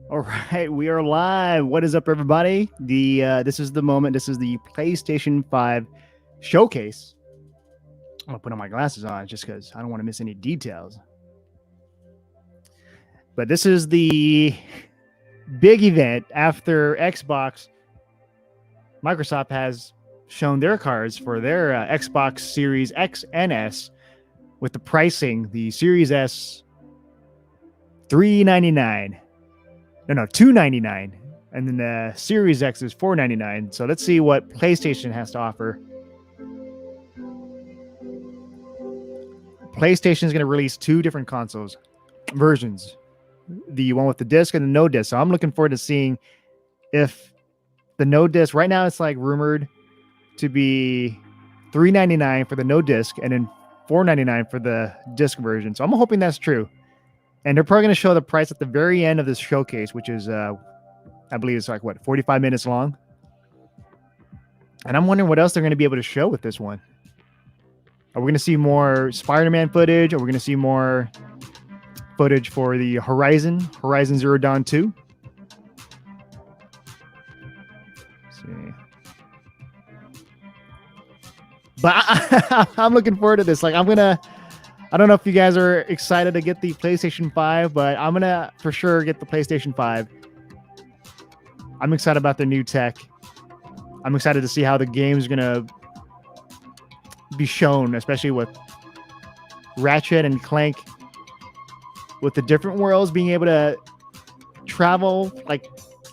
All right, we are live. What is up, everybody? This is the moment. This is the PlayStation 5 showcase. I'm gonna put on my glasses on just because I don't want to miss any details. But this is the big event after Xbox. Microsoft has shown their cards for their Xbox Series X and S with the pricing. The Series S, $399. No, $299, and then the Series X is $499. So let's see what PlayStation has to offer. PlayStation is going to release two different consoles versions, the one with the disc and the no disc. So I'm looking forward to seeing if the no disc, right now it's like rumored to be $399 for the no disc and then $499 for the disc version. So I'm hoping that's true. And they're probably going to show the price at the very end of this showcase, which is, I believe it's like, 45 minutes long. And I'm wondering what else they're going to be able to show with this one. Are we going to see more Spider-Man footage? Are we going to see more footage for the Horizon Zero Dawn 2? Let's see. But I'm looking forward to this. Like, I don't know if you guys are excited to get the PlayStation 5, but I'm going to for sure get the PlayStation 5. I'm excited about the new tech. I'm excited to see how the game's going to be shown, especially with Ratchet and Clank, with the different worlds being able to travel like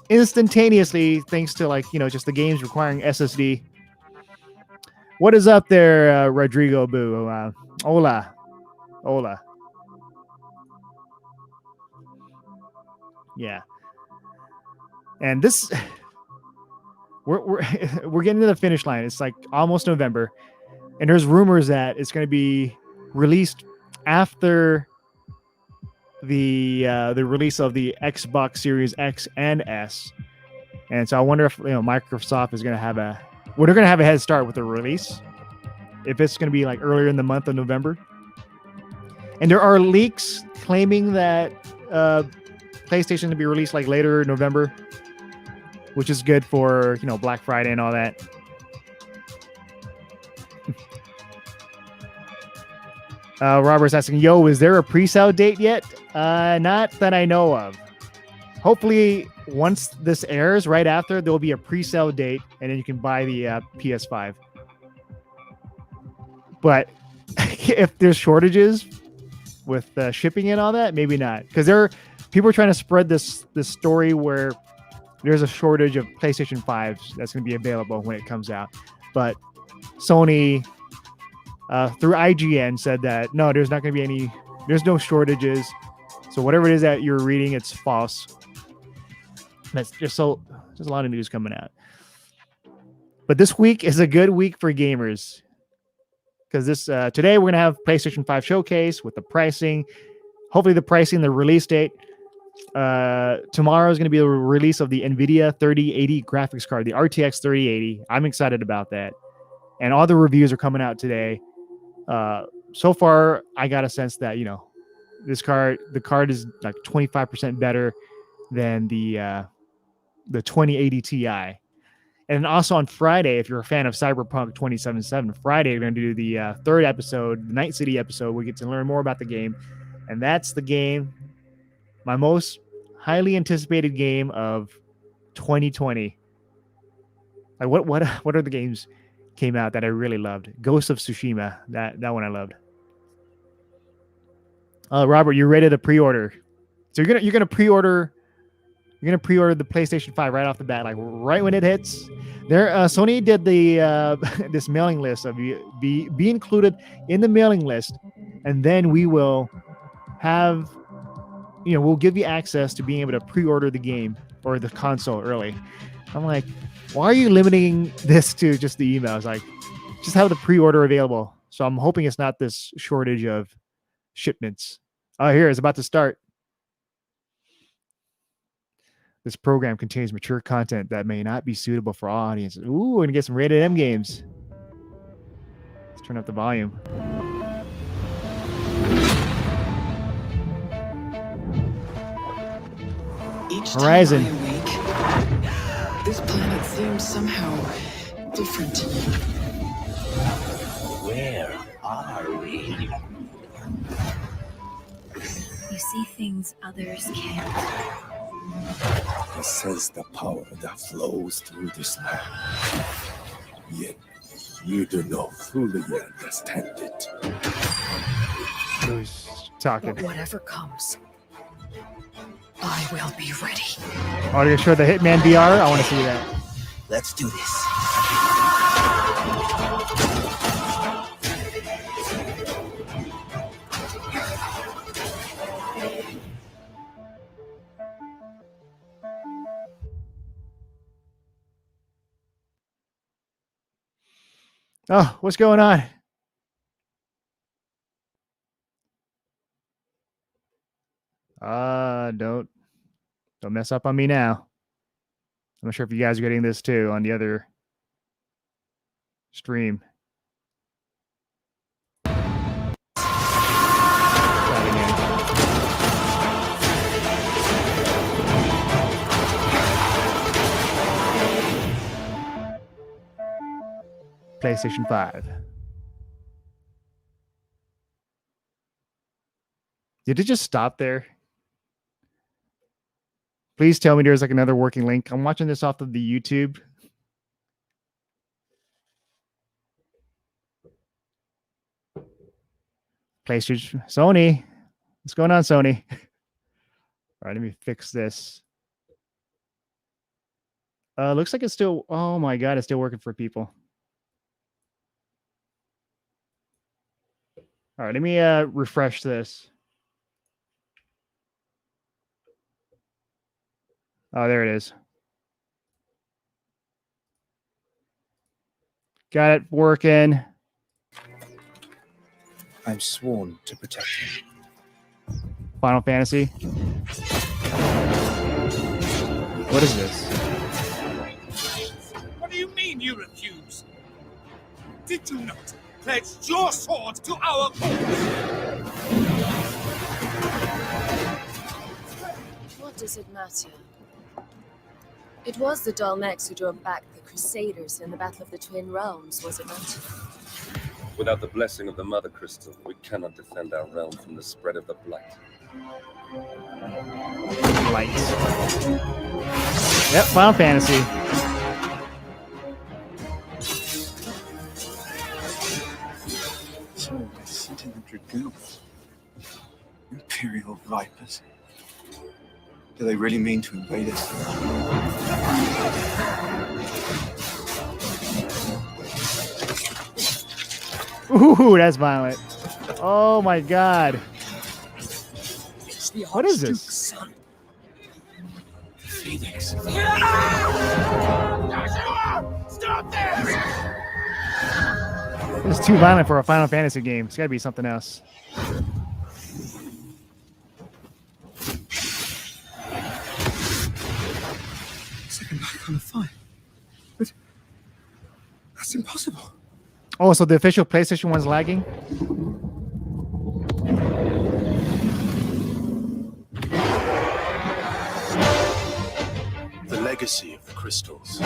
instantaneously thanks to just the games requiring SSD. What is up there, Rodrigo Boo? Hola. Yeah. And this we're getting to the finish line. It's like almost November, and there's rumors that it's going to be released after the release of the Xbox Series X and S. And so I wonder if Microsoft is going to have they're going to have a head start with the release, if it's going to be like earlier in the month of November. And there are leaks claiming that PlayStation to be released like later November, which is good for Black Friday and all that. Robert's asking, "Yo, is there a pre-sale date yet?" Not that I know of. Hopefully, once this airs, right after, there will be a pre-sale date, and then you can buy the PS5. But if there's shortages with shipping and all that, maybe not, because people are trying to spread this story where there's a shortage of PlayStation 5s that's going to be available when it comes out. But Sony, through IGN, said that no, there's not going to be there's no shortages. So whatever it is that you're reading, it's false. That's there's a lot of news coming out. But this week is a good week for gamers, because today we're going to have PlayStation 5 showcase with the pricing. Hopefully the pricing, the release date. Tomorrow is going to be the release of the NVIDIA 3080 graphics card, the RTX 3080. I'm excited about that. And all the reviews are coming out today. So far, I got a sense that, the card is like 25% better than the 2080 Ti. And also on Friday, if you're a fan of Cyberpunk 2077, Friday we're going to do the third episode, the Night City episode. We get to learn more about the game. And that's the game, my most highly anticipated game of 2020. Like what are the games came out that I really loved? Ghost of Tsushima, that one I loved. Robert, you're ready to pre-order. So you're gonna pre-order the PlayStation 5 right off the bat, like right when it hits. Sony did the this mailing list of be included in the mailing list, and then we will have, we'll give you access to being able to pre-order the game or the console early. I'm like, why are you limiting this to just the emails? Like, just have the pre-order available. So I'm hoping it's not this shortage of shipments. Oh, here, it's about to start. This program contains mature content that may not be suitable for all audiences. Ooh, we're gonna get some rated M games. Let's turn up the volume. Each Horizon. time I awake, this planet seems somehow different to me. Where are we? You see things others can't. I sense the power that flows through this land. Yet you do not fully understand it. Who's talking? But whatever comes, I will be ready. Oh, you're sure the Hitman VR? I want to see that. Let's do this. Oh, what's going on? Don't mess up on me now. I'm not sure if you guys are getting this too on the other stream. Try it again. PlayStation 5. Did it just stop there? Please tell me there's like another working link. I'm watching this off of the YouTube. PlayStation, Sony. What's going on, Sony? All right, let me fix this. Looks like it's still, oh my God, it's still working for people. All right, let me refresh this. Oh, there it is. Got it working. I'm sworn to protect him. Final Fantasy. What is this? What do you mean you refuse? Did you not pledge your sword to our cause? What does it matter? It was the Dalmex who drove back the Crusaders in the Battle of the Twin Realms, was it not? Without the blessing of the Mother Crystal, we cannot defend our realm from the spread of the blight. Lights. Yep, Final Fantasy. So they're sitting the dragoons. Imperial vipers. Do they really mean to invade us? Ooh, that's violent. Oh my God. It's the What is this? Archduke's son. Phoenix. Stop this! It's too violent for a Final Fantasy game. It's got to be something else. Second back on the fight. But that's impossible. Oh, so the official PlayStation one's lagging? The legacy of the crystals.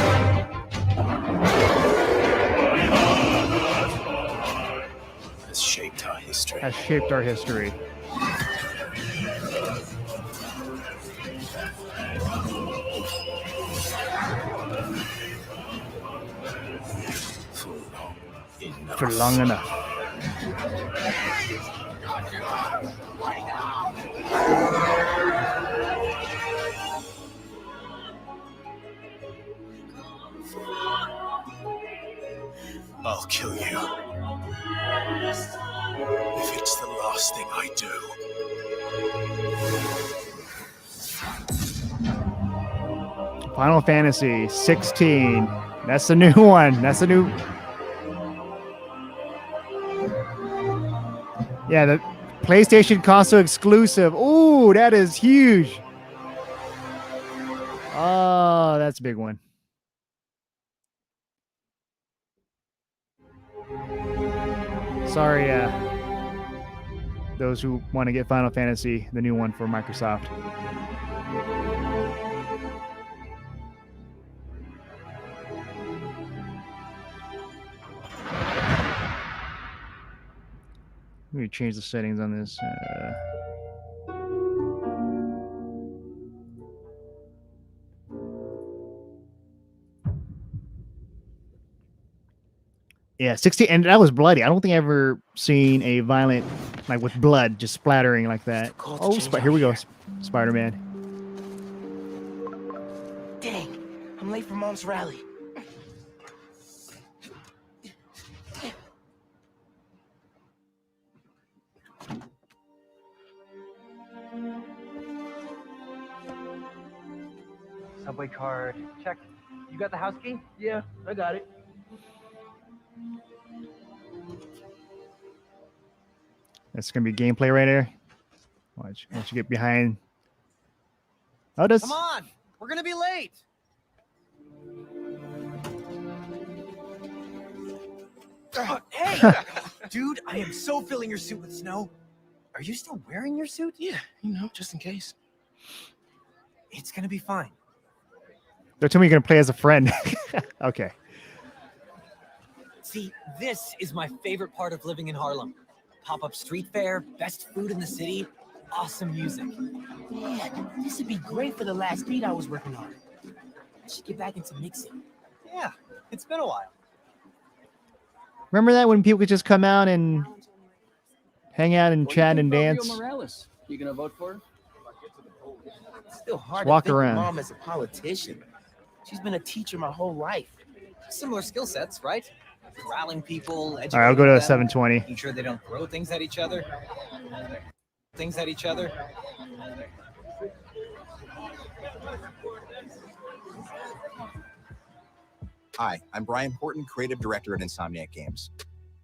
Has shaped our history. Has shaped our history. For long enough. I'll kill you. If it's the last thing I do. Final Fantasy 16. That's the new one. That's the new. Yeah, the PlayStation console exclusive. Ooh, that is huge. Oh, that's a big one. Sorry, those who want to get Final Fantasy, the new one for Microsoft. Let me change the settings on this. Yeah, 60, and that was bloody. I don't think I've ever seen a violent, like with blood just splattering like that. Oh, here we go, Spider-Man. Dang, I'm late for Mom's rally. Subway card, check. You got the house key? Yeah, I got it. That's gonna be gameplay right there. Watch you get behind. Oh, does Come on, we're gonna be late. Hey, dude, I am so filling your suit with snow. Are you still wearing your suit? Yeah, just in case. It's gonna be fine. They're telling me you're gonna play as a friend. Okay. See, this is my favorite part of living in Harlem. Pop-up street fair, best food in the city, awesome music. Yeah, this would be great for the last beat I was working on. I should get back into mixing. Yeah, it's been a while. Remember that when people could just come out and hang out and chat and dance? Morales? You gonna vote for her? It's still hard Walk to think around. of Mom as a politician. She's been a teacher my whole life. Similar skill sets, right? Rallying people, All right, I'll go to 720. making sure they don't throw things at each other. Hi, I'm Brian Horton, Creative Director at Insomniac Games.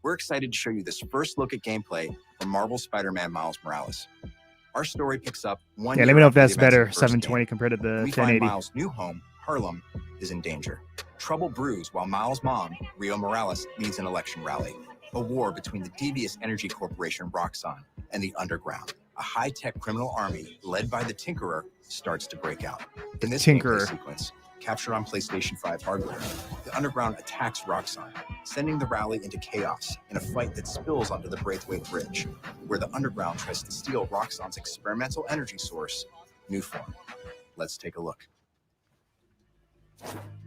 We're excited to show you this first look at gameplay from Marvel Spider-Man Miles Morales. Our story picks up one Yeah, year let me know if after the that's events of better, the first 720 game. compared to the We find 1080. Miles' new home, Harlem, is in danger. Trouble brews while Miles' mom, Rio Morales, leads an election rally. A war between the devious energy corporation Roxxon and the Underground, a high-tech criminal army led by the Tinkerer, starts to break out. In this gameplay sequence, captured on PlayStation 5 hardware, the Underground attacks Roxxon, sending the rally into chaos in a fight that spills onto the Braithwaite Bridge, where the Underground tries to steal Roxxon's experimental energy source, New Form. Let's take a look.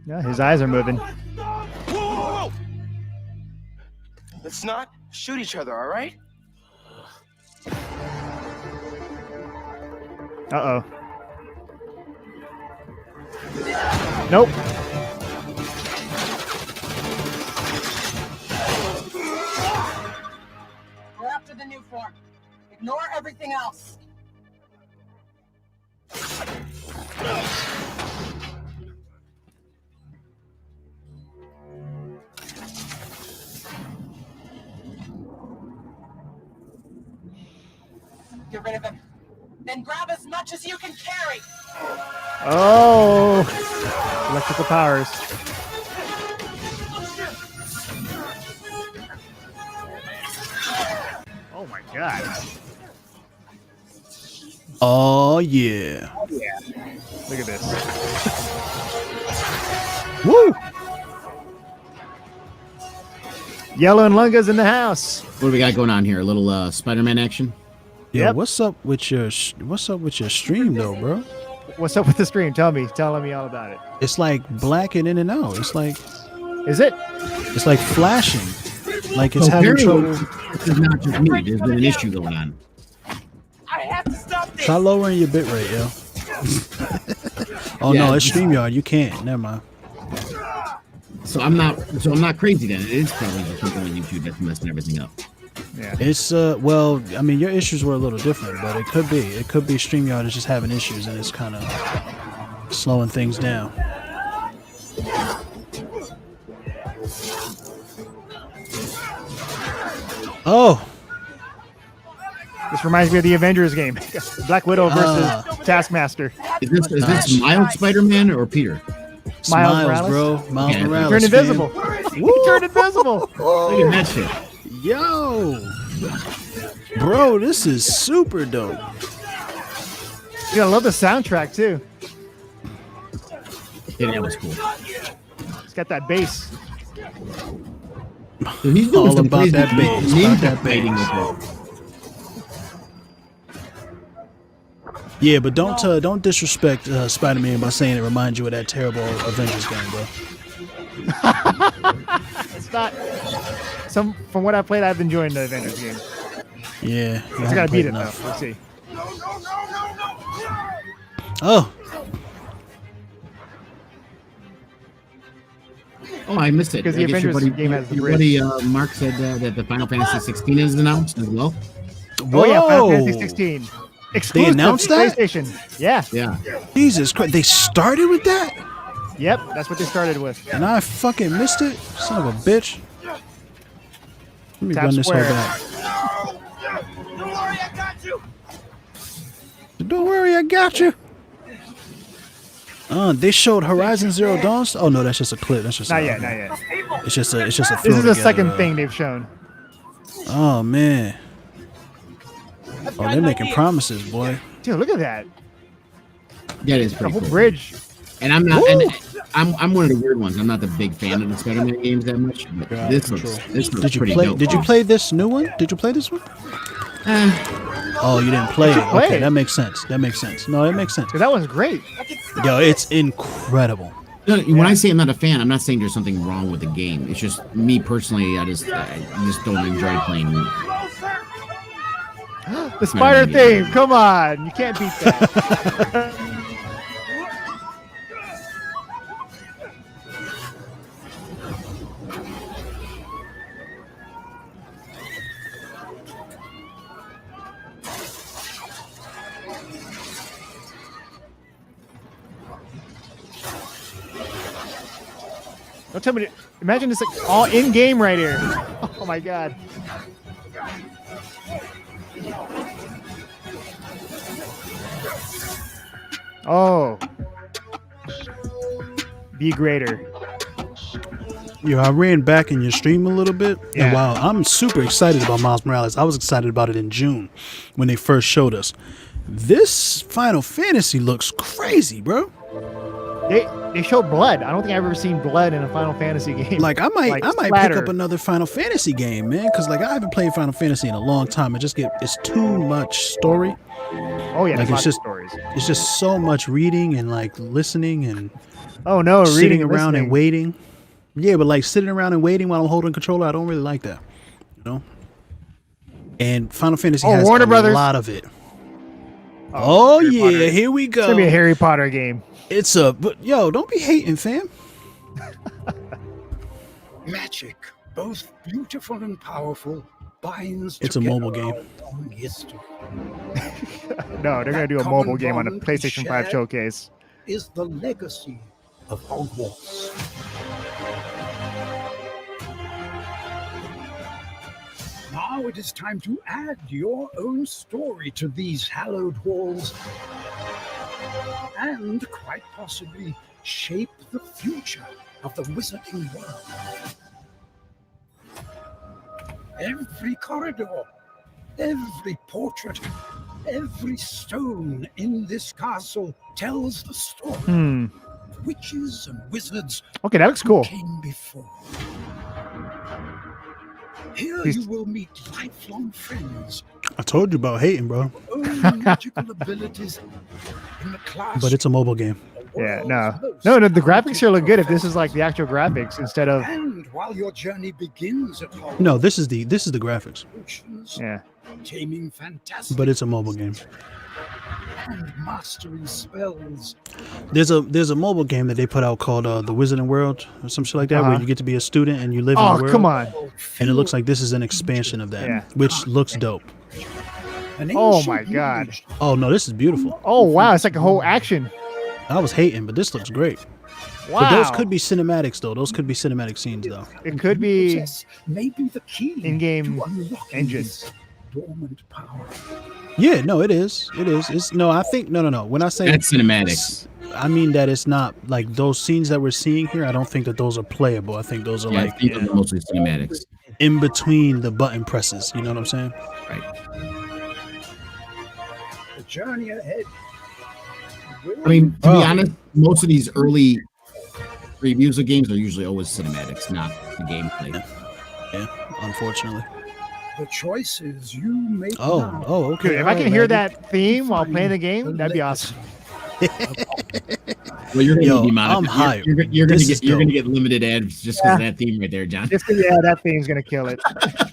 Yeah, his eyes are moving. Whoa, whoa, whoa! Let's not shoot each other, all right? Uh-oh. Nope. We're after the New Form. Ignore everything else. Get rid of him. Then grab as much as you can carry. Oh, electrical powers. Oh my god. Oh yeah. Oh yeah. Look at this. Woo! Yellow and Lunga's in the house. What do we got going on here? A little Spider-Man action. Yeah, what's up with your stream though, bro? What's up with the stream? Tell me all about it. It's like black and in and out. It's like, is it? It's like flashing, like it's So having apparently, trouble. This is not just me. There's been an issue going on. I have to stop this. Try lowering your bit rate, yo. Oh Yeah, no, it's StreamYard. You can't. Never mind. So I'm not crazy then. It is probably just something on YouTube that's messing everything up. Yeah. It's well, I mean, your issues were a little different, but it could be StreamYard is just having issues and it's kind of slowing things down. Oh, this reminds me of the Avengers game. Black Widow versus Taskmaster. Is this Miles Spider-Man or Peter? Miles Morales? bro. Miles Okay. Morales. Turned invisible. fam. He turned invisible. Look at that shit. Yo, bro, this is super dope. Yeah, I love the soundtrack too. Yeah, that was cool. It's got that bass. So he's doing All some about crazy that bass. ninja About that fighting bass. with Yeah, but don't disrespect Spider-Man by saying it reminds you of that terrible Avengers game, bro. It's not. From what I played, I've enjoyed the Avengers game. Yeah, I gotta beat it though. We'll see. Oh. Oh, I missed it. Because the Avengers game has the bridge. Your buddy Mark said that the Final Fantasy 16 is announced as well. Whoa. Oh yeah, Final Fantasy 16. Exclusive They announced that? PlayStation. Yeah. Yeah. Jesus Christ, they started with that? Yep, that's what they started with. And I fucking missed it? Son of a bitch. Let me Tap run this whole square. back. Don't worry, I got you. Don't worry, I got you. They showed Horizon Zero Dawn. Oh no, that's just a clip. That's just Not yet. It's just a. This is throw the together, second thing they've shown. Oh man. Oh, they're making promises, boy. Dude, look at that. That is The pretty whole cool. bridge. And I'm not. And I'm one of the weird ones. I'm not the big fan of the Spider-Man games that much. But this looks Did you pretty play? dope. Did you play this new one? Did you play this one? Oh, you didn't play it. play Okay, it. that makes sense. That makes sense. No, it makes sense. Because that one's great. Yo, it's incredible. No, when I say I'm not a fan, I'm not saying there's something wrong with the game. It's just me personally. I just don't enjoy playing. The spider thing. Come on. You can't beat that. Don't tell me. Imagine this like all in game right here. Oh my god. Oh. Be greater. Yo, I ran back in your stream a little bit. Yeah. And wow, I'm super excited about Miles Morales. I was excited about it in June when they first showed us. This Final Fantasy looks crazy, bro. They show blood. I don't think I've ever seen blood in a Final Fantasy game. Like I might pick splatter. up another Final Fantasy game, man, because like I haven't played Final Fantasy in a long time. It's too much story. Oh yeah, like it's just stories. stories. It's just so much reading and like listening and sitting reading around listening. and waiting. Yeah, but like sitting around and waiting while I'm holding controller, I don't really like that. You know. And Final Fantasy has Warner a Brothers. lot of it. Oh Harry yeah, Potter. here we go. It's gonna be a Harry Potter game. But yo, don't be hating, fam. Magic, both beautiful and powerful, binds It's a together mobile game. our long history. No, they're gonna do a common mobile game on a bond PlayStation 5 shared showcase. Is the legacy of Hogwarts. Now it is time to add your own story to these hallowed halls and quite possibly shape the future of the wizarding world. Every corridor, every portrait, every stone in this castle tells the story. Witches and wizards Okay, that looks cool. came before. Here you will meet lifelong friends, I told you about hating, bro. own magical abilities in the class. But it's a mobile game. Yeah, no, the graphics here look good. If this is like the actual graphics instead of And while your journey begins at Hogwarts, No, this is the graphics. yeah. taming fantastic But it's a mobile game. and mastering spells. There's a mobile game that they put out called The Wizarding World or some shit like that, where Uh-huh. you get to be a student and you live in Oh, the world. come on. And it looks like this is an expansion of that, Yeah. which looks dope. Oh my god. Oh no, this is beautiful. Oh wow, it's like a whole action. I was hating, but this looks great. Wow. But those could be cinematics though. Those could be cinematic scenes though. It could be Possess may be the key in-game to unlocking engine. this dormant power. Yeah, no, it is. It is. It's no. I think no. When I say That's cinematics. I mean that it's not like those scenes that we're seeing here. I don't think that those are playable. I think those are Yeah, I like think those are mostly cinematics. in between the button presses. You know what I'm saying? Right. The journey ahead. I mean, to be honest, most of these early previews of games are usually always cinematics, not the gameplay. Yeah, unfortunately. the choices you make. now. Okay. Dude, if I can hear that theme while playing the game, that'd be awesome. Well, you're gonna be I'm hyped. You're gonna get limited ads just because of that theme right there, John. Just 'cause, yeah, that theme's gonna kill it.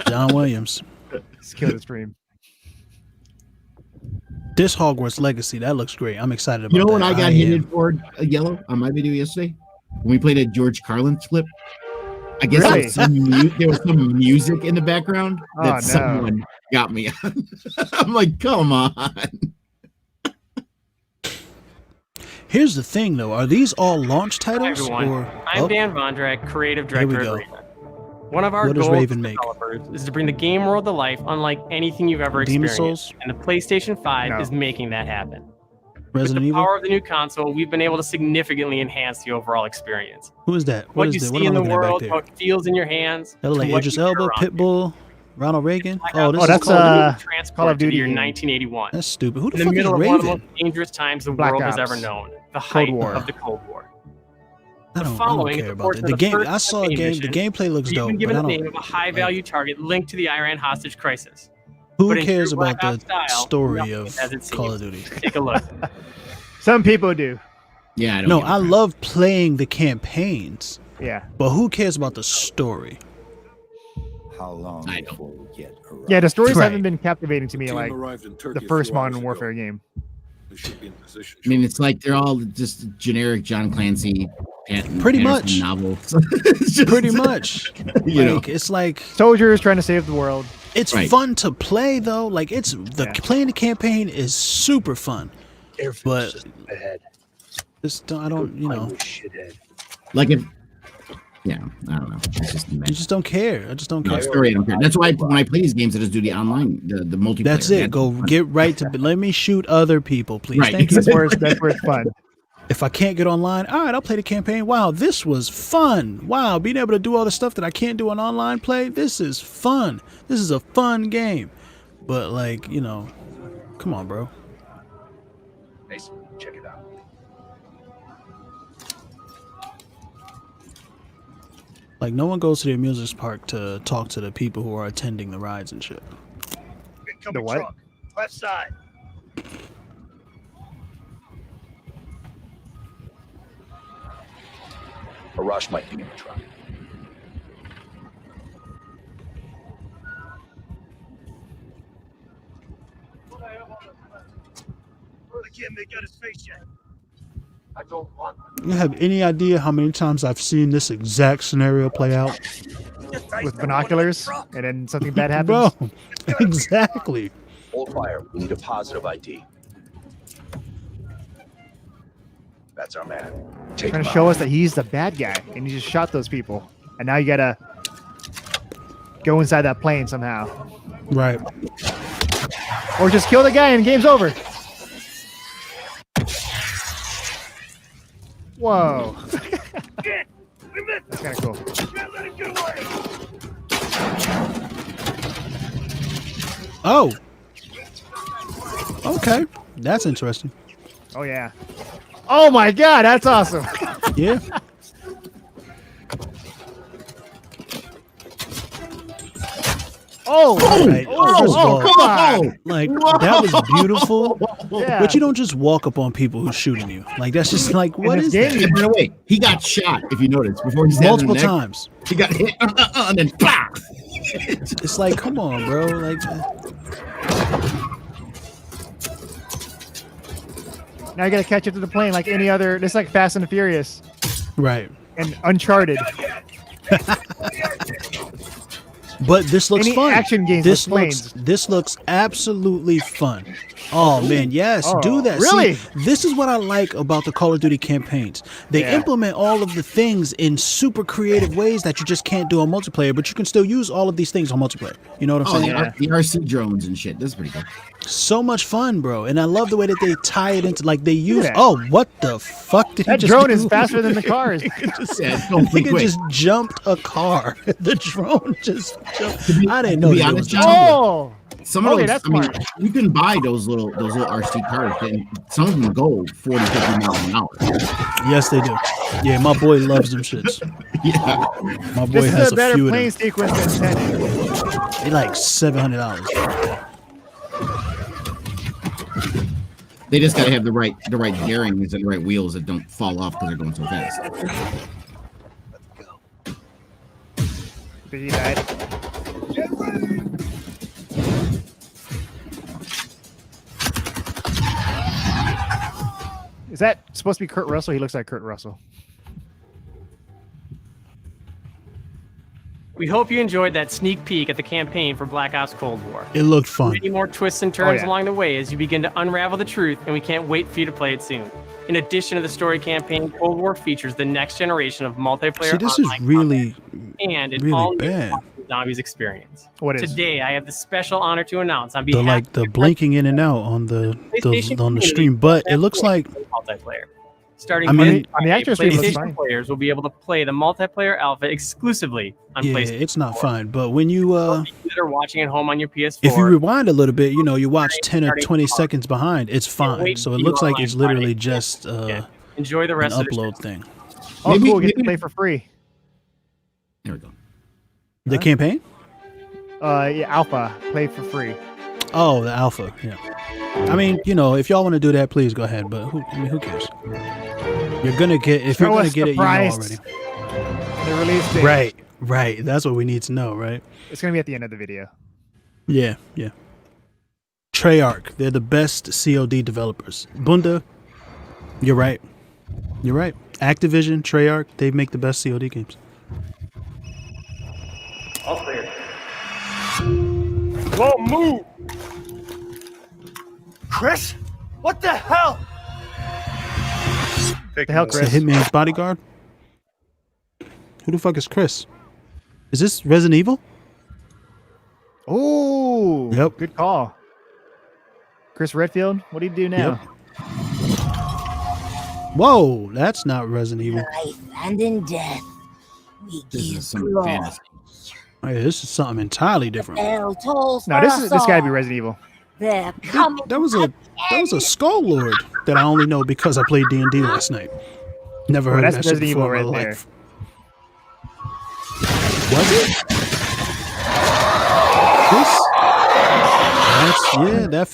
John Williams. Just kill the stream. This Hogwarts Legacy, that looks great. I'm excited about You know that. when I got hinted for yellow on my video yesterday? When we played a George Carlin clip? I guess Really? there was some music in the background that no. someone got me on. I'm like, come on. Here's the thing, though. Are these all launch Hi, titles? everyone. Or I'm Dan Vondrak, creative Here we director go. of Raven. One of our What does goals Raven as make? developers is to bring the game world to life unlike anything you've ever Demon's experienced. Souls? And the PlayStation 5 No. is making that happen. Resident With the Evil? power of the new console, we've been able to significantly enhance the overall experience. Who is that? What What you is that? see What am in I the looking at back world, there? how it feels in your hands. That look to like what Idris you hear Elba, around you. Pitbull, Ronald Reagan. Oh, this Oh, is that's Call of Duty. Call of Transport Duty to your game. 1981. That's stupid. Who the In the fuck middle is of one of the Raven? most dangerous times the Black world has Ops. ever known. The height War. of the Cold War. I don't following care is a about portion that. The of the game. first I saw a campaign game. The mission gameplay looks We've dope, been but given I the name don't. of a high-value target linked to the Iran hostage crisis. Who But in cares true about Black the Ops style, story nothing of is as it Call of seems. Duty? Take a look. Some people do. Yeah, I don't No, give a I crap. love playing the campaigns, Yeah. but who cares about the story? How long I don't. before we get around? Yeah, the stories Right. haven't been captivating to me Team like arrived in Turkey the a first few hours Modern ago. Warfare game. They should be in position. I mean, it's like they're all just generic John Clancy Pretty Patterson much. novels. It's just- Pretty much. You know. Like, it's like Soldiers trying to save the world. it's Right. fun to play though. Like it's the Yeah. playing the campaign is super fun. But this I don't you know Like if, yeah, I don't know. It's just you just don't care. I just don't no care. story. I don't care. That's why when I play these games, I just do the online, the multiplayer. That's it. Go fun. get right to let me shoot other people, please. Right. Thank you. That's where it's fun. If I can't get online, all right, I'll play the campaign. Wow, this was fun. Wow, being able to do all the stuff that I can't do on online play, this is fun. This is a fun game. But like, you know, come on, bro. Mason, check it out. Like no one goes to the amusement park to talk to the people who are attending the rides and shit. The what? Truck, left side. A rush might be in the truck. I can't make out his face yet. I don't want. You have any idea how many times I've seen this exact scenario play out? With binoculars, and then something bad happens. Bro, exactly. Hold fire. We need a positive ID. That's our man. Take Trying him to out. show us that he's the bad guy, and he just shot those people, and now you gotta go inside that plane somehow, Right. or just kill the guy and game's over. Whoa, that's kind of cool. Can't let him get away. Oh. Okay. That's interesting. Oh yeah. Oh my God, that's awesome. Yeah. Oh, Right. First of all, come on. like that was beautiful. Yeah. But you don't just walk up on people who's shooting you. Like that's just like what this is game, that? Yeah, by the way, he got shot. If you notice, before he stabbed Multiple in the neck, times. he got hit, and then bah! It's like, come on, bro. Like Now you gotta catch up to the plane like any other. This is like Fast and the Furious right. and Uncharted. But this looks Any fun. action games This with looks this looks absolutely fun. Oh man, yes, Oh, do that. really? See, this is what I like about the Call of Duty campaigns. They Yeah. implement all of the things in super creative ways that you just can't do on multiplayer, but you can still use all of these things on multiplayer. You know what I'm Oh, saying? the RC drones and shit. That's pretty cool. So much fun, bro. And I love the way that they tie it into like they use. that. Oh, what the fuck did he That just drone do? is faster than the cars. Yeah, it's going The pretty nigga quick. just jumped a car. The drone just jumped. I didn't to know be that it honest, was John, Oh, Some of Okay, those, that's I mean, smart. you can buy those little RC cars, and some of them go 40, 50 miles an hour. Yes, they do. Yeah, my boy loves them shits. Yeah. My boy this has is a better few of plane them. sequence than Tenet. They like $700. They just gotta have the right bearings and the right wheels that don't fall off because they're going so fast. He died. Is that supposed to be Kurt Russell? He looks like Kurt Russell. We hope you enjoyed that sneak peek at the campaign for Black Ops Cold War. It looked fun. Many more twists and turns along the way as you begin to unravel the truth, and we can't wait for you to play it soon. In addition to the story campaign, Cold War features the next generation of multiplayer. See, this is really, and an really all-new bad. Zombies experience. What is Today, I have the special honor to announce on The behalf the blinking in and out on the stream, but it looks like multiplayer. Starting I mean, on the actual stream, it looks PlayStation fine. players will be able to play the multiplayer alpha exclusively on yeah, PlayStation. it's not fine. But when you that are watching at home on your PS4, if you rewind a little bit, you watch 10 or 20 seconds behind, it's fine. So it looks like it's literally just enjoy the rest an of the upload thing. Oh, cool. Get to play for free. There we go. The campaign? Yeah, Alpha. Play for free. Oh, the alpha. Yeah. I mean, if y'all want to do that, please go ahead. But who cares? You're gonna get if you're gonna get it, you know already. The release date. Right. That's what we need to know, right? It's gonna be at the end of the video. Yeah. Treyarch, they're the best COD developers. Bunda, you're right. Activision, Treyarch, they make the best COD games. All clear. Whoa, move! Chris? What the hell? The hell, Chris? The Hitman's bodyguard? Who the fuck is Chris? Is this Resident Evil? Oh, yep. Good call. Chris Redfield, what do you do now? Yep. Whoa, that's not Resident Evil. Life and in death, we give glory. Hey, this is something entirely different. Bell tolls No, for this us gotta be all. Resident Evil. They're coming. That was a Skull Lord that I only know because I played D&D last night. Never heard of that shit Resident Evil before in my right there. life. Was it? That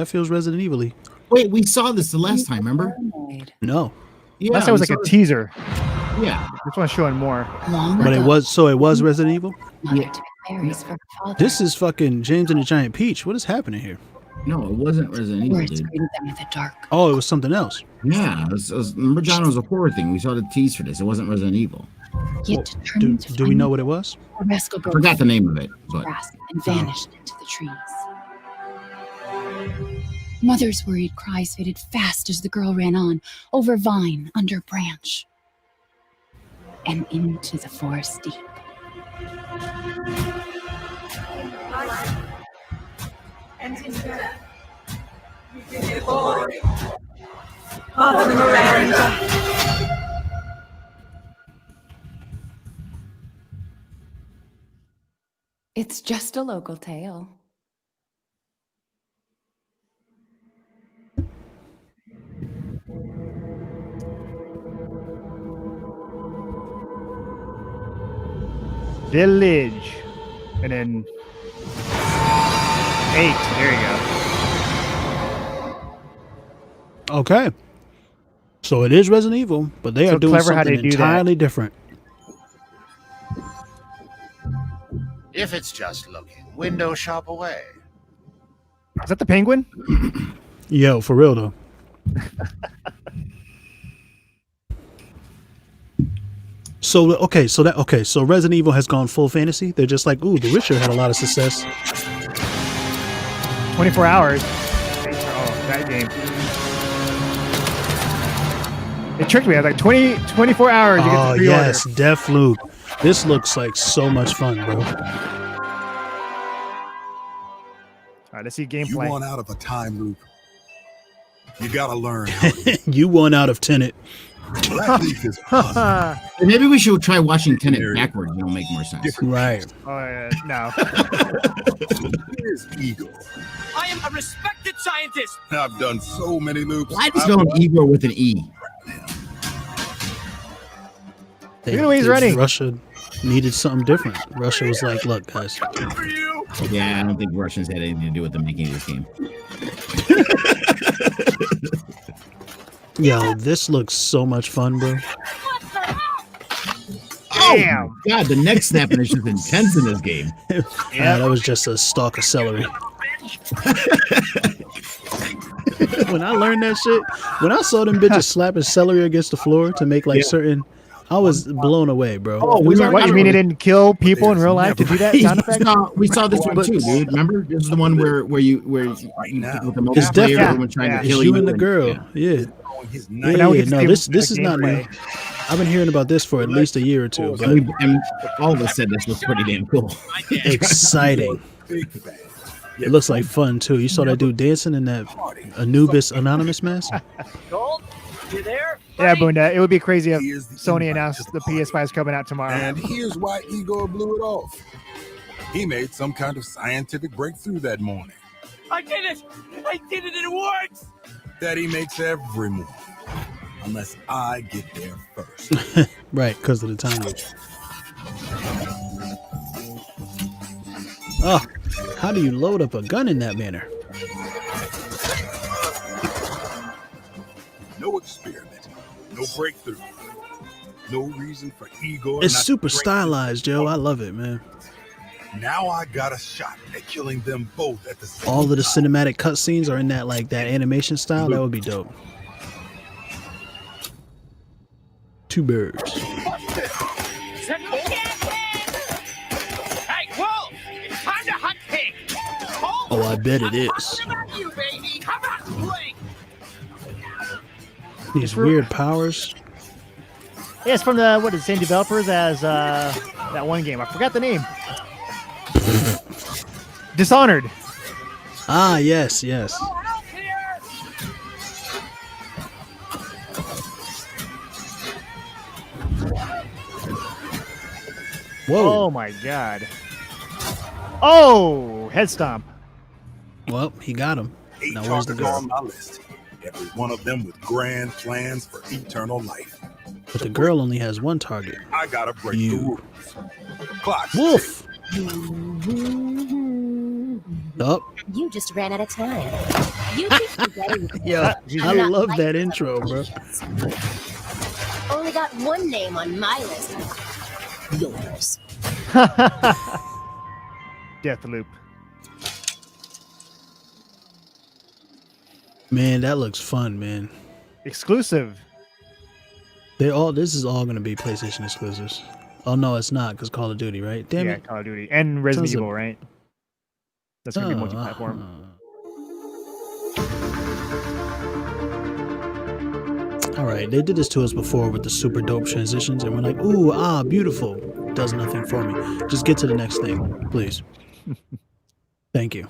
feels Resident Evil-y. Wait, we saw this the last time, remember? No. Yeah, Last time was we like a saw teaser. Yeah. This one's showing more. But it was Resident Evil? Yeah. This is fucking James and the Giant Peach. What is happening here? No, it wasn't Resident Evil, dude. Oh, it was something else. Yeah, remember, John, it was a horror thing. We saw the tease for this. It wasn't Resident Evil. Do we know what it was? I forgot the name of it, but and vanished into the trees. Mother's worried cries faded fast as the girl ran on, over vine, under branch, and into the forest deep. And in death, we give you glory. Mother Miranda. It's just a local tale. Village. And then 8. There you go. Okay. So it is Resident Evil, but they are doing something entirely different. If it's just looking, window shop away. Is that the penguin? Yo, for real though. So Resident Evil has gone full fantasy. They're just like, ooh, The Witcher had a lot of success. 24 hours. Oh, that game. It tricked me. I was like 24 hours. You get the pre-order. Yes, Deathloop. This looks like so much fun, bro. All right, let's see gameplay. You want out of a time loop. You gotta learn. You won out of Tenet. Maybe we should try watching Tenet backwards. It'll make more sense. Right. Oh, yeah, no. Here's Eagle. I am a respected scientist. I've done so many loops. Why does spell Eagle with an E? Look at the way he's running. Russia. needed something different. Russia was like, look, guys. Yeah, I don't think Russians had anything to do with the making of this game. Yo, this looks so much fun, bro. Damn. Oh God, the neck snapping is just intense in this game. Yeah, that was just a stalk of celery. When I learned that shit, when I saw them bitches slapping celery against the floor to make like certain, I was blown away, bro. Oh, what you mean it didn't kill people in real life to do that sound effect? We saw this one too, dude. Remember? This is the one where you with the multiplayer, everyone trying to kill you and the girl. Yeah. No, this is not new. I've been hearing about this for at least a year or two. But and all of us said this was pretty damn cool. Exciting. It looks like fun too. You saw that dude dancing in that Anubis Anonymous mask? Gold, you there? Yeah, Bunda. It would be crazy if Sony announced the PS5 is coming out tomorrow. And here's why Igor blew it off. He made some kind of scientific breakthrough that morning. I did it! I did it! It works! That he makes every morning. Unless I get there first. Right, because of the timing. Oh, how do you load up a gun in that manner? No experiment, no breakthrough, no reason for Igor. It's super stylized, Joe. I love it, man. Now I got a shot at killing them both at the same All of the time. cinematic cutscenes are in that like that animation style. That would be dope. Two birds. Hey, Wolf! It's time to hunt pig! Oh, I bet it is. You, baby! Come on, Blake! These weird powers. Yeah, it's from the same developers as that one game. I forgot the name. Dishonored. Ah, yes, yes. Whoa. Oh my God. Oh, head stomp. Well, he got him. 8 Now where's the targets girl? on my list. Every one of them with grand plans for eternal life. But the girl only has one target. I gotta break the rules. Clock. Wolf. Oh. You just ran out of time. You keep forgetting. Yeah, I love that intro, bro. Only got one name on my list. Yours. Deathloop. Man, that looks fun, man. Exclusive. This is all gonna be PlayStation exclusives. Oh no, it's not, because Call of Duty, right? Damn Yeah, it. Call of Duty and Resident Sounds Evil, right? That's gonna be multi-platform. All right, they did this to us before with the super dope transitions, and we're like, ooh, ah, beautiful. Does nothing for me. Just get to the next thing, please. Thank you.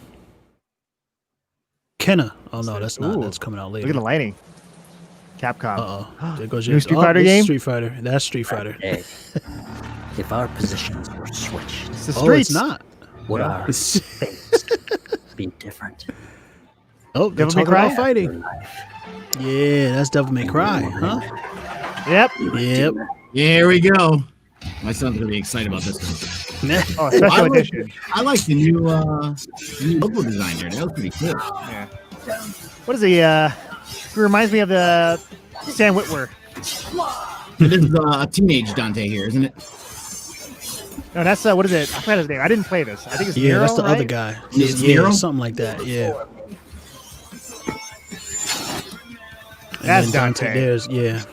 Kenna. Oh no, that's not. Ooh, That's coming out later. Look at the lighting. Capcom. Uh-oh. There goes New your Street Fighter game? Street Fighter. That's Street Fighter. Hey, if our positions were switched, It's the Oh, streets. it's not. would our fates be different? Oh, they're Devil May talking about Cry? fighting. Yeah, that's Devil May Cry, huh? Yep. Yep. Here we go. My son's gonna be excited about this one. Oh, special edition. I like the new logo design here. That was pretty cool. Yeah. What is he? He reminds me of the Sam Witwer. This is a teenage Dante here, isn't it? No, that's what is it? I forgot his name. I didn't play this. I think it's Yeah, Nero, that's the right? other guy. It's Yeah, Nero? something like that. Yeah. And That's then Dante. There's Yep.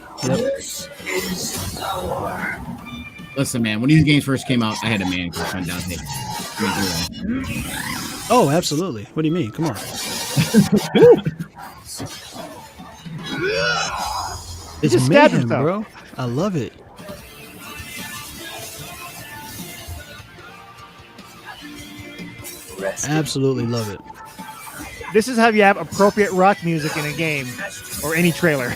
Listen, man, when these games first came out, I had a man crush on Dante. Oh, absolutely. What do you mean? Come on. It's just stabbed mayhem, himself. bro. I love it. Absolutely love it. This is how you have appropriate rock music in a game or any trailer.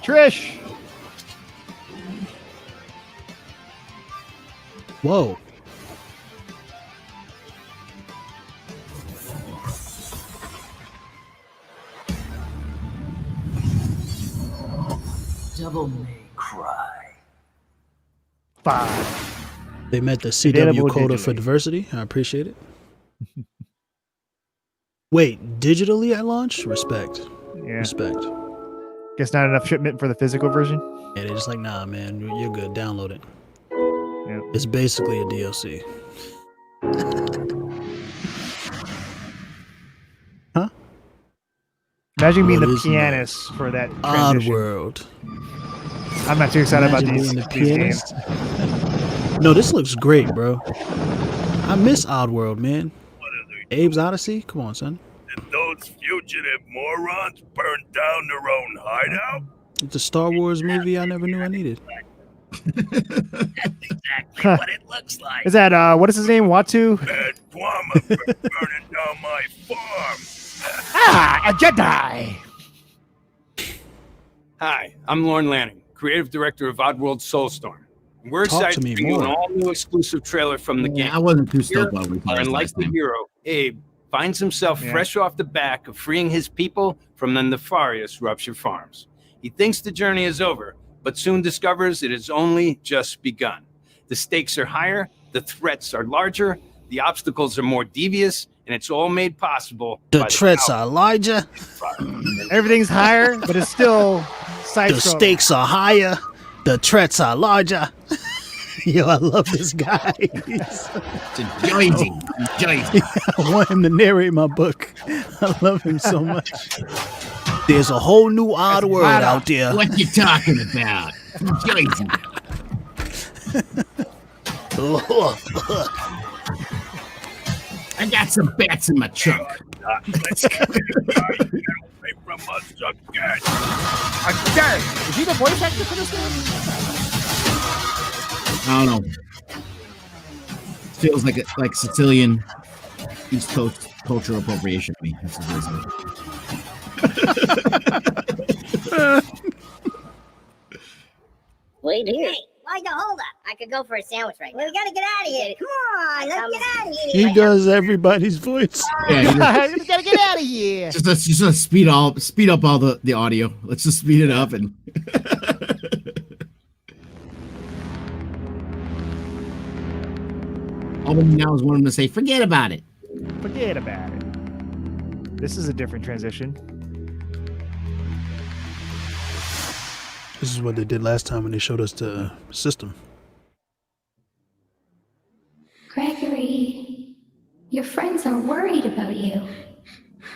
Trish. Whoa. Devil may cry. 5. They met the CW Available quota digitally. for diversity. I appreciate it. Wait, digitally at launch? Respect. Yeah. Respect. Guess not enough shipment for the physical version. Yeah, they're just like, nah, man, you're good. Download it. Yep. It's basically a DLC. Huh? Imagine being What the is pianist for that transition. Oddworld. I'm not too excited Imagine about being these the games. pianist. No, this looks great, bro. I miss Oddworld, man. Abe's Odyssey? Come on, son. Did those fugitive morons burn down their own hideout? It's a Star Wars movie I never knew I needed. Exactly what it looks like. Is that what is his name? Watu? Bad Guama for burning down my farm. Ah, a Jedi. Hi, I'm Lorne Lanning, creative director of Oddworld Soulstorm. We're Talk excited to me to bring you an more. all-new exclusive trailer from the game. I wasn't too stoked about Our it. unlikely hero, Abe, finds himself fresh off the back of freeing his people from the nefarious Rupture Farms. He thinks the journey is over, but soon discovers it has only just begun. The stakes are higher, the threats are larger, the obstacles are more devious, and it's all made possible The by threats are larger. Everything's higher, but it's still side The stakes are higher. The threats are larger. Yo, I love this guy. It's enjoying. I want him to narrate my book. I love him so much. There's a whole new odd world out there. What you talking about? Enjoying. I got some bats in my trunk. Let's get away from us again. Again? Is he the voice actor for this game? I don't know. Feels like Sicilian East Coast cultural appropriation to me. That's what it is. Wait here. Hey, why the hold up? I could go for a sandwich right now. We gotta get out of here. Come on, let's get out of here. He does everybody's voice. Yeah, We gotta get out of here. let's just speed up all the audio. Let's just speed it up and. All we need now is one of them to say, "Forget about it." Forget about it. This is a different transition. This is what they did last time when they showed us the system. Gregory, your friends are worried about you.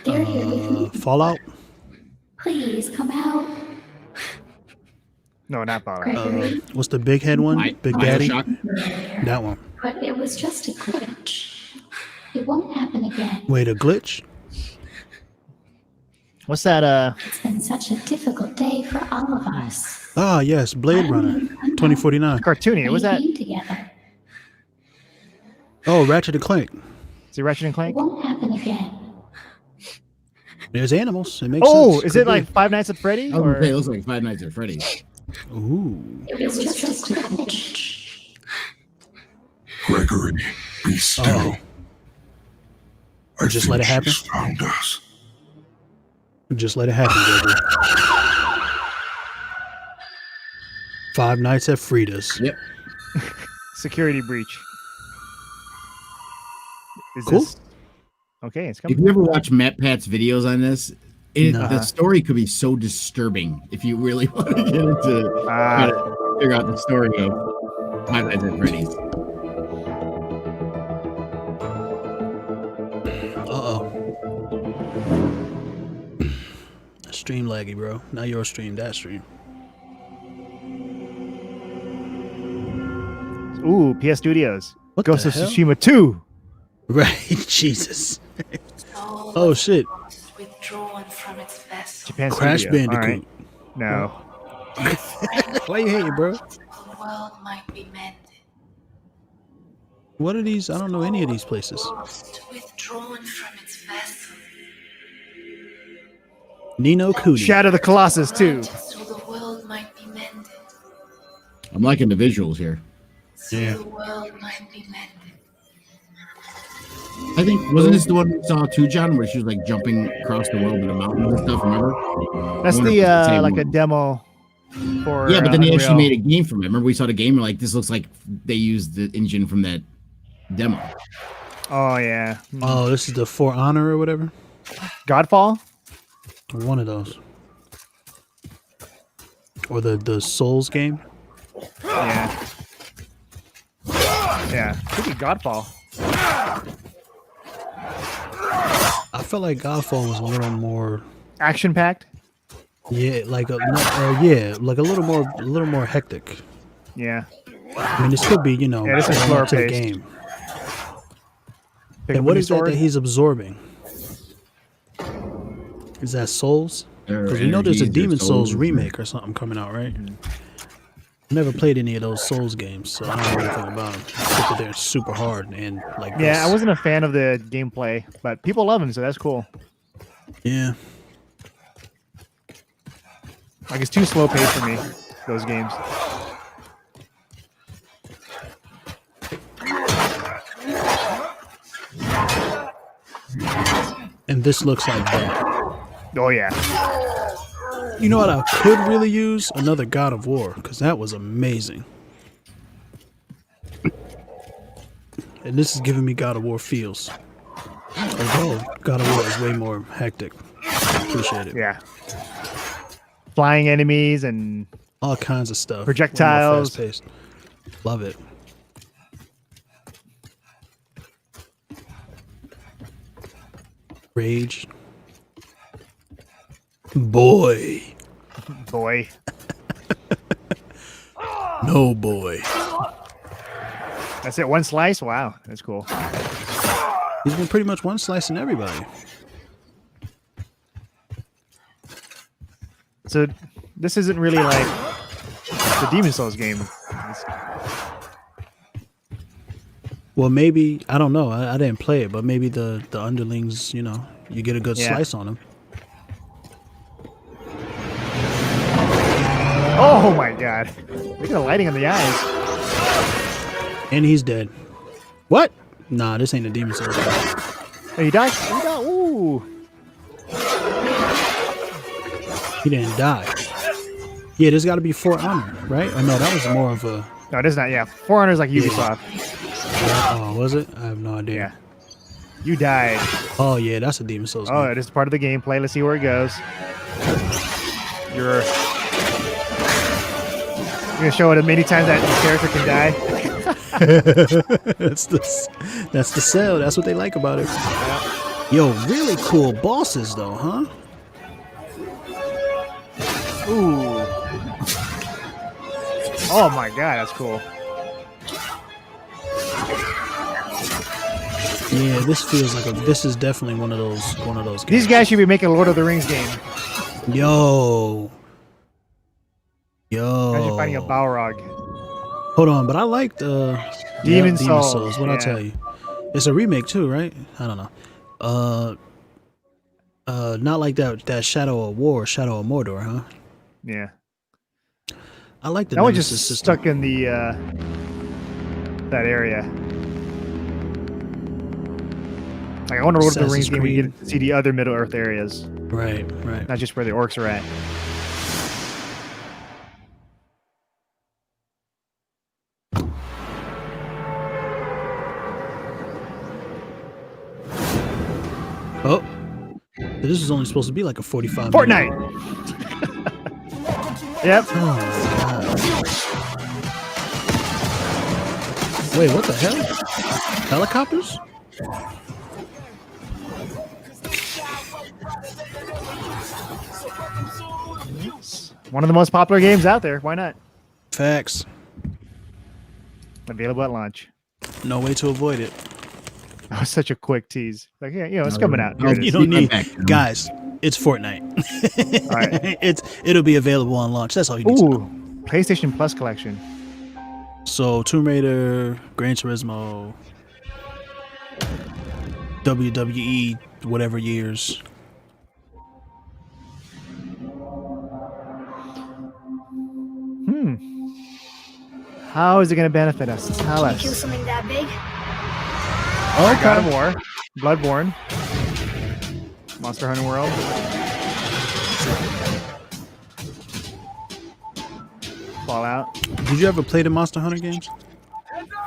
They're here with me. Fallout? Please come out. No, not Fallout. What's the big head one? Big Daddy? BioShock? That one. But it was just a glitch. It won't happen again. Wait, a glitch? What's that? It's been such a difficult day for all of us. Ah, yes, Blade Runner, 2049. Cartoony. Was that? Being together. Oh, Ratchet and Clank. Is it Ratchet and It Clank? won't happen again. There's animals. It makes Oh, sense. is Could it like be. Five Nights at Freddy's? I was gonna Or say, it looks like Five Nights at Freddy's. Ooh. It was just a glitch. Gregory, be still. I Just think let it happen? she's found us. Just let it happen, Gregory. Five Nights at Frida's. Yep. security breach? Is Cool. this okay? It's coming. If you ever watch Matt Pat's videos on this, No. the story could be so disturbing if you really want to get into try to figure out the story of Five Nights at Freddy's. Stream laggy, bro. Not your stream, that stream. Ooh, PS Studios. What Ghost the of hell? Tsushima 2. Right, Jesus. Oh shit. Withdrawn from its vessel. Japan Crash Studio. Bandicoot. All right. No. Why you hating, bro? The world might be mended. What are these? I don't know any of these places. Withdrawn from its vessel. Nino Cooney. Shadow of the Colossus 2. So the world might be mended. I'm liking the visuals here. So the world might be mended. I think wasn't this the one we saw too, John, where she was like jumping across the world with the mountains and stuff? Remember? That's I wonder if the it's the same like a one. demo for Yeah, but then they actually Unreal. made a game from it. Remember, we saw the game. We're like, this looks like they used the engine from that demo. Oh yeah. Oh, this is the For Honor or whatever. Godfall. One of those. Or the Souls game. Yeah. Yeah. Could be Godfall. I felt like Godfall was a little more Action packed. yeah, like a like a little more hectic. Yeah. I mean, this could be, you know, Yeah, this is going slower up to the paced. game. Pick And up what a is that sword. he's absorbing? Is that Souls? Because we know there's a energies or Demon souls Souls or- remake or something coming out, right? Never played any of those Souls games, so I don't know anything about them. Except that they're super hard and like Yeah, this. I wasn't a fan of the gameplay, but people love them, so that's cool. Yeah. Like it's too slow paced for me. Those games. And this looks like that. Oh yeah. You know what I could really use? Another God of War, because that was amazing. And this is giving me God of War feels. Although God of War is way more hectic. Appreciate it. Yeah. Flying enemies and all kinds of stuff. Projectiles. Way more fast-paced. Love it. Rage. Boy. Boy. No boy. That's it. One slice. Wow, that's cool. He's been pretty much one slicing everybody. So this isn't really like the Demon Souls game. It's- Well, maybe I don't know. I didn't play it, but maybe the underlings, you know, you get a good Yeah. slice on them. Oh my god! Look at the lighting on the eyes. And he's dead. What? Nah, this ain't a Demon Souls game. Hey, he died. He died. Ooh. He didn't die. Yeah, there's got to be For Honor, right? Or no, that was more of a. No, it is not. Yeah, For Honor is like Ubisoft. Oh, was it? I have no idea. Yeah. You died. Oh yeah, that's a Demon Souls game. Oh, it is part of the gameplay. Let's see where it goes. You're gonna show it as many times that the character can die. That's the sell. That's what they like about it. Yo, really cool bosses though, huh? Ooh. Oh my god, that's cool. Yeah, this feels like this is definitely one of those games. These guys should be making a Lord of the Rings game. Yo. Imagine fighting a Balrog. Hold on, but I liked Demon Souls. Souls, What I yeah. tell you, it's a remake too, right? I don't know. Not like that Shadow of War, Shadow of Mordor, huh? Yeah. I like the that one Nemesis just system. stuck in the that area. Like I want to Lord of the Rings Assassin's game where you Creed. get to see the other Middle Earth areas, Right, right. not just where the orcs are at. Oh, this is only supposed to be like a 45 Fortnite. Yep. Oh my god. Wait, what the hell? Helicopters? One of the most popular games out there. Why not? Facts. Available at launch. No way to avoid it. That was such a quick tease. Like, yeah, it's coming out. Here it You is. don't need, guys. It's Fortnite. All right. It'll be available on launch. That's all you need to know. Ooh, PlayStation Plus collection. So Tomb Raider, Gran Turismo, WWE, whatever years. How is it going to benefit us? Tell Can you kill us. something that big? God of War, Bloodborne, Monster Hunter World. Fallout. Did you ever play the Monster Hunter games?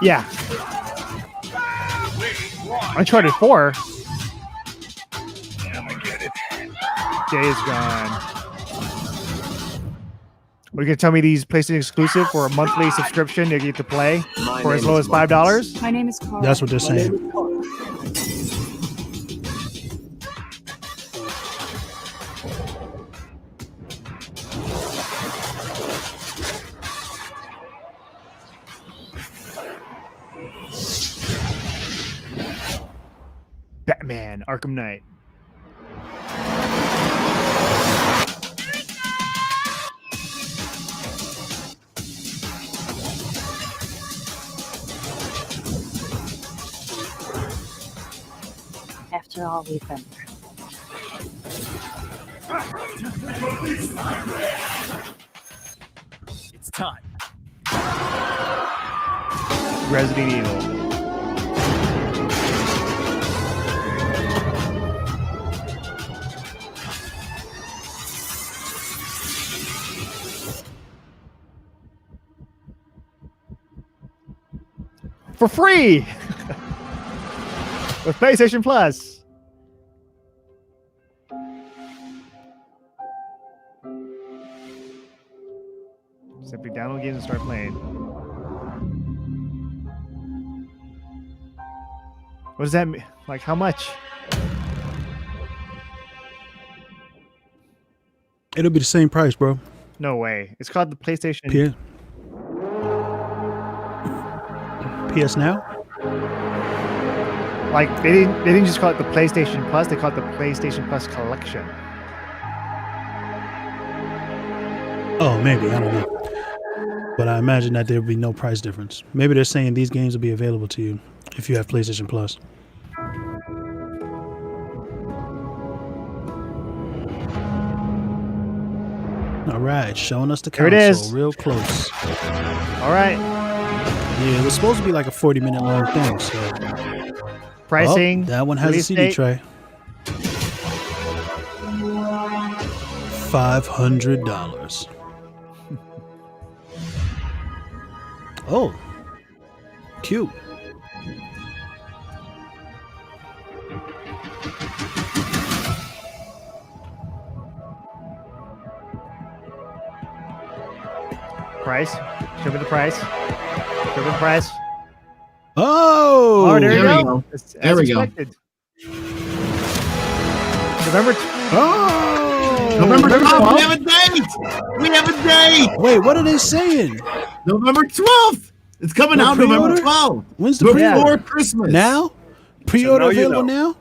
Yeah. Uncharted 4. Day is gone. Are you gonna tell me these PlayStation exclusive for a monthly subscription you get to play for as low as $5? My name is Carl. That's what they're saying. Batman: Arkham Knight. After all we've been through. It's time. Resident Evil. For free with PlayStation Plus. Simply download games and start playing. What does that mean? Like, how much? It'll be the same price, bro. No way. It's called the PlayStation. PS Now? Like, they didn't just call it the PlayStation Plus, they called it the PlayStation Plus Collection. Oh, maybe. I don't know. But I imagine that there will be no price difference. Maybe they're saying these games will be available to you if you have PlayStation Plus. All right, showing us the There console it is. real close. All right. Yeah, it was supposed to be like a 40-minute long thing. So Pricing. Oh, that one has a release CD date. tray. $500. Oh, cute. Price. Show me the price. Show me the price. Oh, Oh, there you we go. go. It's There as we go. expected. November. Oh, November 12th. 12th? We have a date. We have a date. Wait, what are they saying? November 12th. It's coming out November pre-order? 12th. When's the Before pre-order? Christmas. Now? Pre-order So now you available know. now?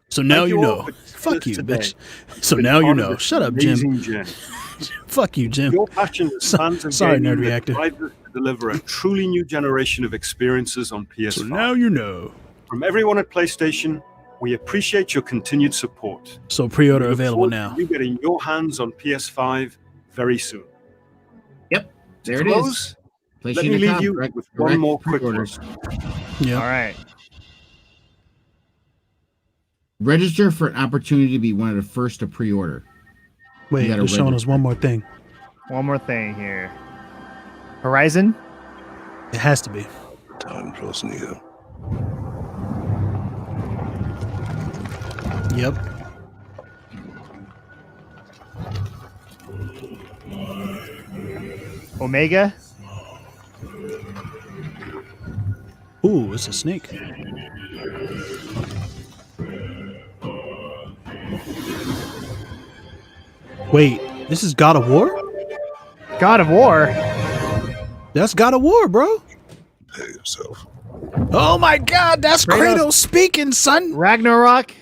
So now you know. Fuck you, bitch. So now you know. Shut up, Jim. Fuck you, Jim. Your passion as fans of Sorry, gaming Nerd that Reactor. drives us to deliver a truly new generation of experiences on PS5. So now you know. From everyone at PlayStation, we appreciate your continued support. So pre-order We look available forward now. to you getting your hands on PS5 very soon. Yep. There To it is. close, let me leave you with one more quick orders. Yeah. All right. Register for an opportunity to be one of the first to pre-order. Wait, gotta they're showing us register. one more thing. One more thing here. Horizon. It has to be. Time draws near. Yep. Omega. Ooh, it's a snake. Wait, this is God of War? God of War. That's God of War, bro. Pay yourself. Oh my God, that's Kratos speaking, son. Ragnarok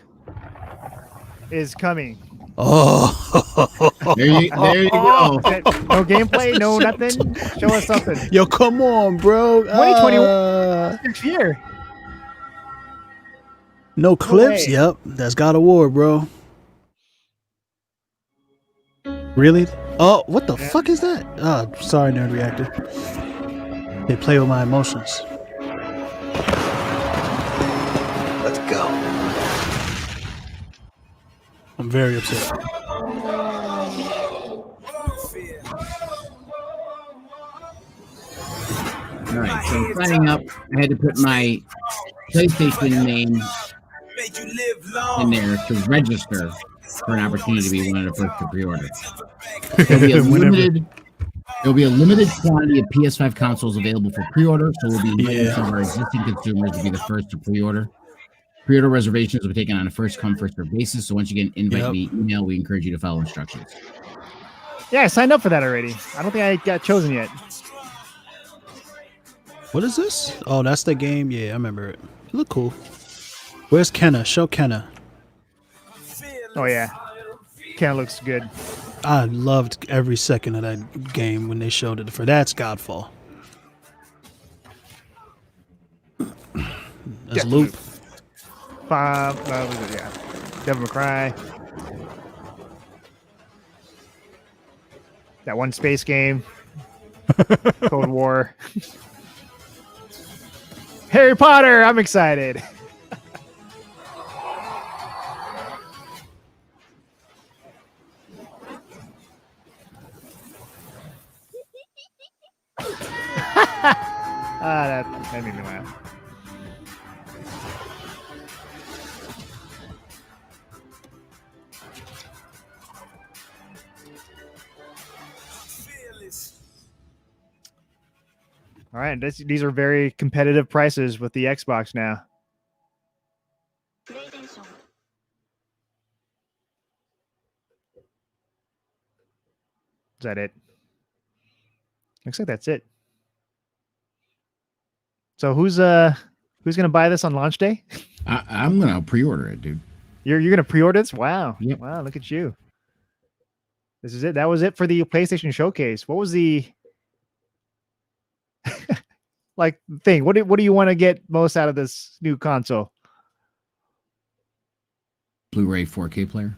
is coming. Oh, There you go. No gameplay, no nothing. Show us something. Yo, come on, bro. 2021 next year. No clips? way. Yep, that's God of War, bro. Really? Oh, what the fuck is that? Oh, sorry, Nerd Reactor. They play with my emotions. Let's go. I'm very upset. All right, so I'm signing up. I had to put my PlayStation name in there to register for an opportunity to be one of the first to pre-order. There'll be a limited quantity of PS5 consoles available for pre-order, so we'll be inviting some of our existing consumers to be the first to pre-order. Pre-order reservations will be taken on a first-come, first-served basis, so once you get an invite via email, we encourage you to follow instructions. Yeah, I signed up for that already. I don't think I got chosen yet. What is this? Oh, that's the game. Yeah, I remember it. It look cool. Where's Kenna? Show Kenna. Oh yeah, Kenna looks good. I loved every second of that game when they showed it. For that's Godfall. That's Loop. Yeah. Devil May Cry. That one space game. Cold War. Harry Potter. I'm excited. That made me laugh. All right, these are very competitive prices with the Xbox now. Is that it? Looks like that's it. So who's gonna buy this on launch day? I'm gonna pre-order it, dude. You're gonna pre-order this? Wow. Yep. Wow, look at you. This is it. That was it for the PlayStation Showcase. What was the like thing? What do you want to get most out of this new console? Blu-ray 4K player.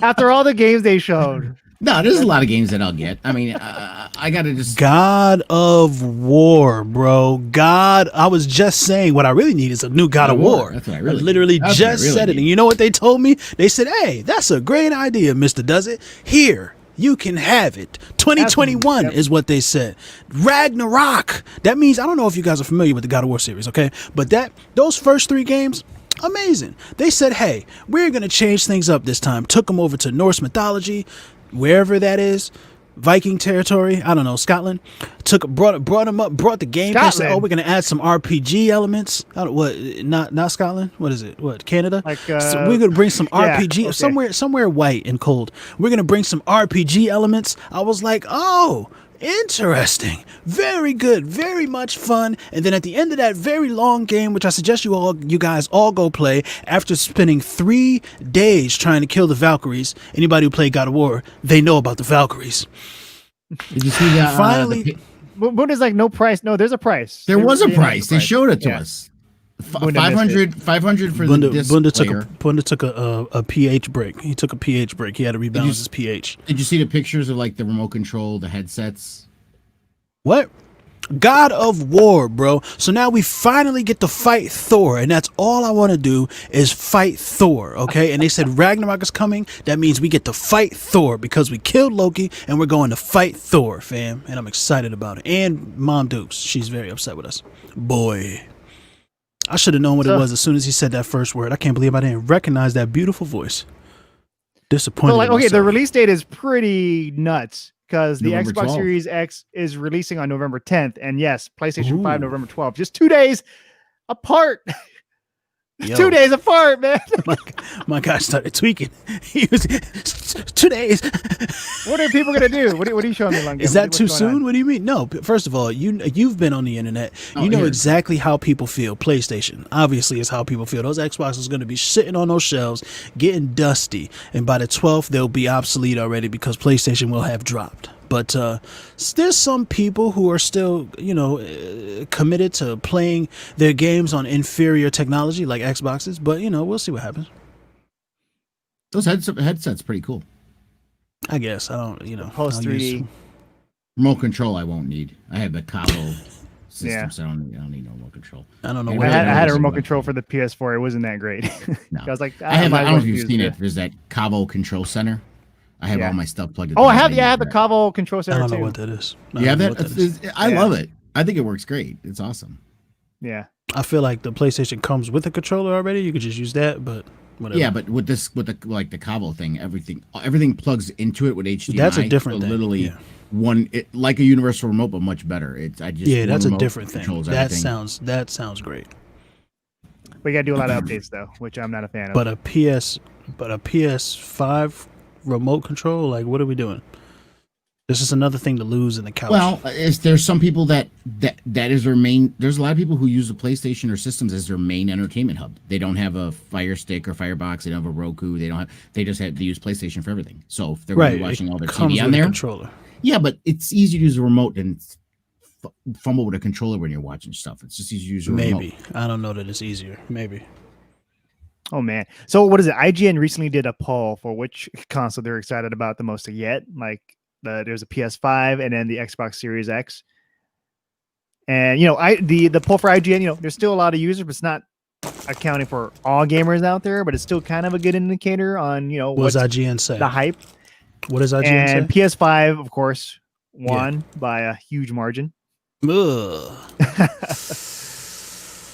After all the games they showed. No, there's a lot of games that I'll get. I mean, I gotta just God of War, bro. I was just saying what I really need is a new God of War. That's what I really literally just said it. And you know what they told me? They said, "Hey, that's a great idea, Mr. Does It. Here, you can have it. 2021 is what they said. Ragnarok. That means I don't know if you guys are familiar with the God of War series, okay? But those first 3 games, amazing. They said, "Hey, we're gonna change things up this time." Took them over to Norse mythology, wherever that is, Viking territory. I don't know, Scotland. Brought them up, brought the game. They said, "Oh, we're gonna add some RPG elements." Not Scotland. What is it? What, Canada? So we're gonna bring some RPG somewhere white and cold. We're gonna bring some RPG elements. I was like, oh, interesting. Very good. Very much fun. And then at the end of that very long game, which I suggest you guys all go play, after spending 3 days trying to kill the Valkyries, anybody who played God of War, they know about the Valkyries. Did you see that? Finally, Boone is like, no price. No, there's a price. There was a price. They showed it to us. 500 for the disc player. Bunda took a pH break. He took a pH break. He had to rebalance his pH. Did you see the pictures of like the remote control, the headsets? What? God of War, bro. So now we finally get to fight Thor, and that's all I want to do is fight Thor, okay? And they said Ragnarok is coming. That means we get to fight Thor because we killed Loki, and we're going to fight Thor, fam. And I'm excited about it. And Mom Dukes, she's very upset with us. Boy. I should have known what it was as soon as he said that first word. I can't believe I didn't recognize that beautiful voice. Disappointed. So like, okay, the release date is pretty nuts because the November Xbox 12th. Series X is releasing on November 10th, and yes, PlayStation 5 November 12th. Just 2 days apart. Yo. 2 days apart, man. My guy started tweaking. He was 2 days. What are people gonna do? What are you showing me, Lunga? Is that too soon? What do you mean? No. First of all, you've been on the internet. You know exactly how people feel. PlayStation obviously is how people feel. Those Xboxes are going to be sitting on those shelves, getting dusty, and by the 12th they'll be obsolete already because PlayStation will have dropped. But there's some people who are still, committed to playing their games on inferior technology like Xboxes. But, we'll see what happens. Those headsets pretty cool. I guess I don't. Pulse I'll 3D. use- Remote control I won't need. I have the Cabo system, Yeah. so I don't need no remote control. I don't know. And what I really had a noticing remote what- control for the PS4. It wasn't that great. No. I was like, I don't know if you've seen it. it. There's that Cabo control center. I have all my stuff plugged in. Oh, I have the Cavo control I center don't know too. what that is. You have that? I Yeah. love it. I think it works great. It's awesome. Yeah. I feel like the PlayStation comes with a controller already. You could just use that, but whatever. Yeah, but with the Cabo thing, everything plugs into it with HDMI. That's a different thing. Literally Yeah. like a universal remote, but much better. That's a different thing. That everything. sounds great. We got to do a lot of updates though, which I'm not a fan of. But a PS5 remote control, like what are we doing? This is another thing to lose in the couch. Well, there's some people that is their main. There's a lot of people who use the PlayStation or systems as their main entertainment hub. They don't have a Fire Stick or Firebox. They don't have a Roku. They just have to use PlayStation for everything. So if they're going to be watching all their comes TV on with a there, controller. Yeah, but it's easy to use a remote than fumble with a controller when you're watching stuff. It's just easy to use a remote. Maybe. I don't know that it's easier. Maybe. Oh man. So what is it? IGN recently did a poll for which console they're excited about the most to get. Like there's a PS5 and then the Xbox Series X. And the poll for IGN, there's still a lot of users, but it's not accounting for all gamers out there, but it's still kind of a good indicator on, what does IGN say? The hype. What does IGN and say? PS5, of course, won by a huge margin. Ugh.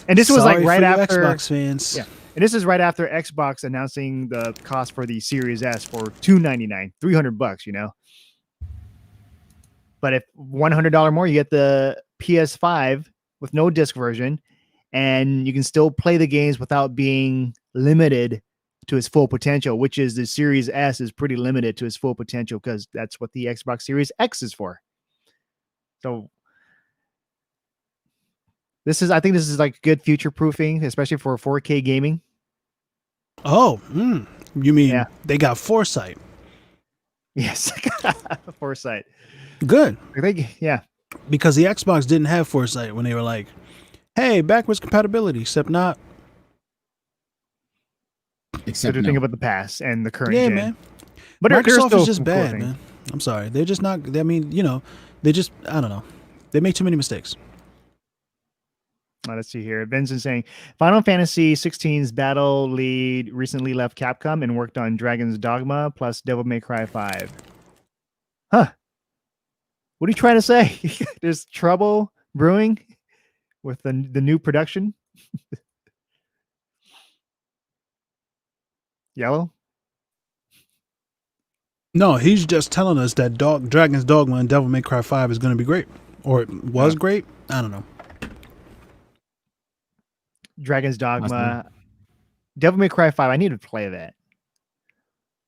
And this was like right for you after Xbox fans. Yeah. And this is right after Xbox announcing the cost for the Series S for $299, $300, But if $100 more, you get the PS5 with no disc version, and you can still play the games without being limited to its full potential, which is the Series S is pretty limited to its full potential because that's what the Xbox Series X is for. So I think this is like good future proofing, especially for 4K gaming. Oh, you mean they got foresight? Yes, foresight. Good. I think, yeah. Because the Xbox didn't have foresight when they were like, "Hey, backwards compatibility," except not. So to think about the past and the current. Yeah, gen. man. But Microsoft still is just cool bad, things. man. I'm sorry. They're just not. I mean, they just. I don't know. They make too many mistakes. Let's see here. Vincent saying Final Fantasy 16's battle lead recently left Capcom and worked on Dragon's Dogma plus Devil May Cry 5. Huh. What are you trying to say? There's trouble brewing with the new production? Yellow? No, he's just telling us that Dragon's Dogma and Devil May Cry 5 is going to be great. Or it was great. I don't know. Dragon's Dogma. Devil May Cry 5. I need to play that.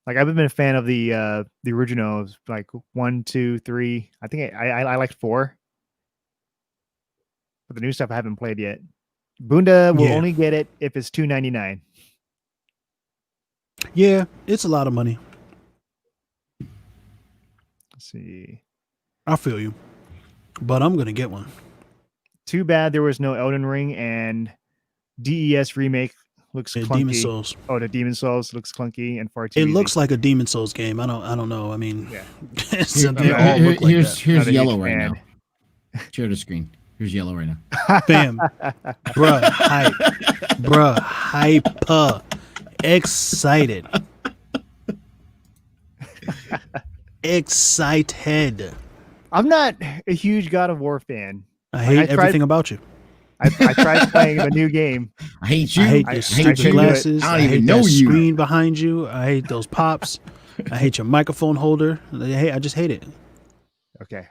Like I've been a fan of the originals, like 1, 2, 3. I think I liked 4. But the new stuff I haven't played yet. Bunda will only get it if it's $2.99. Yeah, it's a lot of money. Let's see. I feel you. But I'm gonna get one. Too bad there was no Elden Ring and DES remake looks clunky. Demon Souls. Oh, the Demon Souls looks clunky and far too It easy. looks like a Demon Souls game. I don't know. I mean, Here's Not a yellow huge right fan. now. Share the screen. Here's yellow right now. Bam. Bruh, hype. Bruh, hyper. Excited. Excited. I'm not a huge God of War fan. I hate everything about you. I tried playing the new game. I hate you. I hate your stupid glasses. I don't I even hate know that you. screen behind you. I hate those pops. I hate your microphone holder. I just hate it. Okay.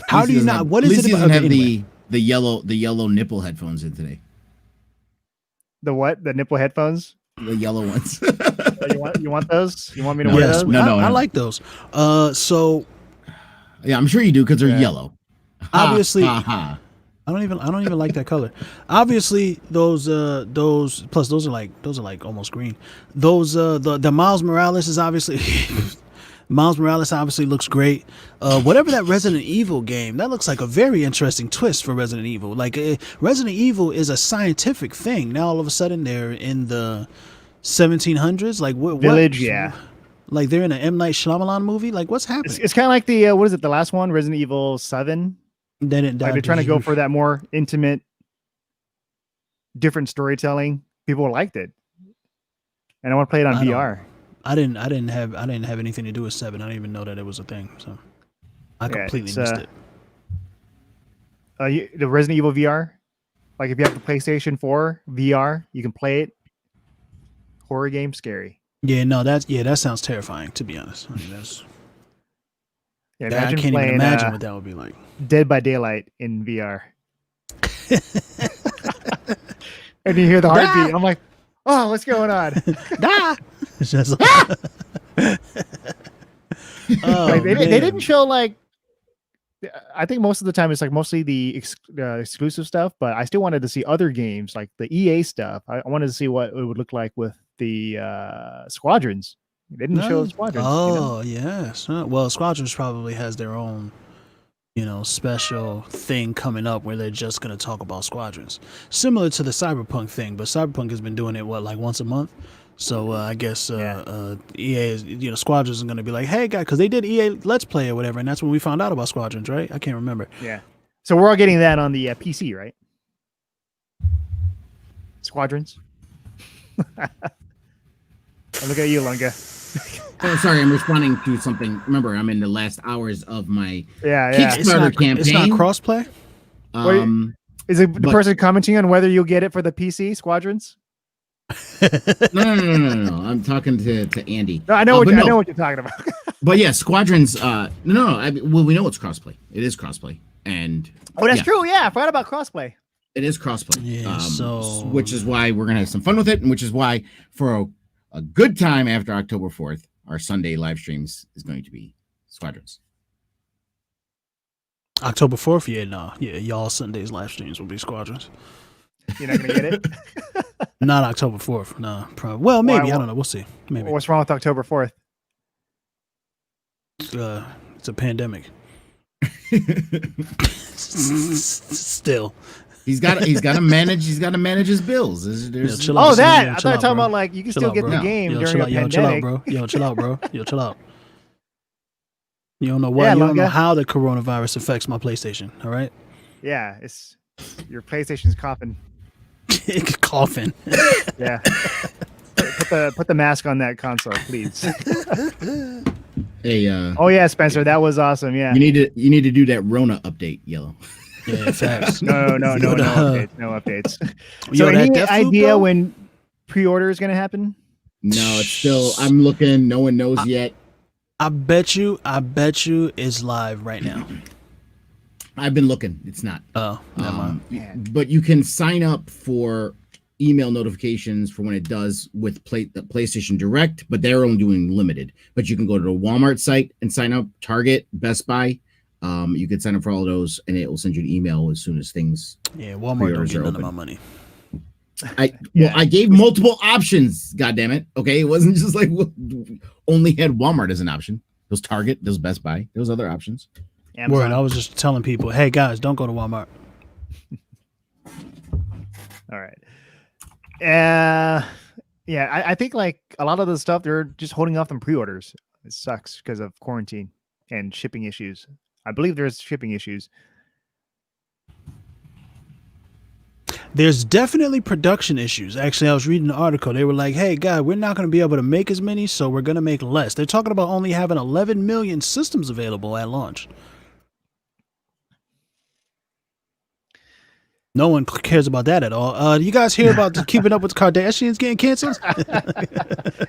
How do you not? What is it about? Have Anyway. the yellow nipple headphones in today? The what? The nipple headphones? The yellow ones. You want those? You want me to wear Yes, those? I like those. So yeah, I'm sure you do because they're yellow. Obviously, Ha, ha. I don't even like that color. Obviously, those plus those are like almost green. Those the Miles Morales is obviously Miles Morales obviously looks great. Whatever that Resident Evil game, that looks like a very interesting twist for Resident Evil. Like Resident Evil is a scientific thing. Now all of a sudden they're in the 1700s. Like what Village, yeah. Like they're in an M. Night Shyamalan movie? Like what's happening? It's kind of like the what is it? The last one, Resident Evil 7. Like they're trying to go for that more intimate, different storytelling. People liked it, and I want to play it on VR. I didn't have anything to do with 7. I didn't even know that it was a thing. So I completely missed it. The Resident Evil VR, like if you have the PlayStation 4 VR, you can play it. Horror game, scary. Yeah, no, that sounds terrifying. To be honest, I mean, that's. Yeah, I can't even imagine what that would be like. Dead by Daylight in VR. And you hear the heartbeat. I'm like, oh, what's going on? It's just like, they didn't show like. I think most of the time it's like mostly the exclusive stuff, but I still wanted to see other games like the EA stuff. I wanted to see what it would look like with the Squadrons. They didn't show Squadrons. Oh, yes. Well, Squadrons probably has their own, special thing coming up where they're just going to talk about Squadrons. Similar to the Cyberpunk thing, but Cyberpunk has been doing it, like once a month? So I guess EA is, Squadrons is going to be like, hey, guys, because they did EA Let's Play or whatever, and that's when we found out about Squadrons, right? I can't remember. Yeah. So we're all getting that on the PC, right? Squadrons. Look at you, Lunga. Oh, sorry, I'm responding to something. Remember, I'm in the last hours of my Kickstarter campaign. It's not crossplay? Is it the person commenting on whether you'll get it for the PC, Squadrons? No. I'm talking to Andy. No, I know what you're talking about. But yeah, Squadrons. No. We know it's crossplay. It is crossplay, and that's true. Yeah, I forgot about crossplay. It is crossplay. Yeah, which is why we're gonna have some fun with it, and which is why for a good time after October 4th, our Sunday live streams is going to be Squadrons. October 4th, y'all Sundays live streams will be Squadrons. You're not gonna get it. Not October 4th. No, probably. Well, maybe. I don't know. We'll see. Maybe. What's wrong with October 4th? It's a pandemic. Still, he's got to manage his bills. Chill out, I thought you were chill out, talking bro. about like you can Chill still out, get bro. the game during a pandemic. Chill out, bro. Chill out, bro. Chill out. You don't know what. Yeah, you don't know how the coronavirus affects my PlayStation. All right. Yeah, it's your PlayStation's coughing. Coughing. Yeah. Put the mask on that console, please. Hey. Oh yeah, Spencer, that was awesome. Yeah. You need to do that Rona update, Yellow. Yeah, facts. No updates. So any Deathloop, idea though? when pre-order is going to happen? No, it's still. I'm looking. No one knows yet. I bet you it's live right now. I've been looking. It's not. Oh, never mind. But you can sign up for email notifications for when it does with the PlayStation Direct, but they're only doing limited. But you can go to the Walmart site and sign up. Target, Best Buy. You can sign up for all of those, and it will send you an email as soon as things. Yeah, Walmart don't get none of my money. I gave multiple options. God damn it! Okay, it wasn't just like only had Walmart as an option. There was Target, there was Best Buy, there was other options. Word, I was just telling people, hey guys, don't go to Walmart. All right. Yeah, I think like a lot of the stuff they're just holding off on pre-orders. It sucks because of quarantine and shipping issues. I believe there's shipping issues. There's definitely production issues. Actually, I was reading an article. They were like, hey, guys, we're not going to be able to make as many, so we're going to make less. They're talking about only having 11 million systems available at launch. No one cares about that at all. You guys hear about Keeping Up with the Kardashians getting canceled?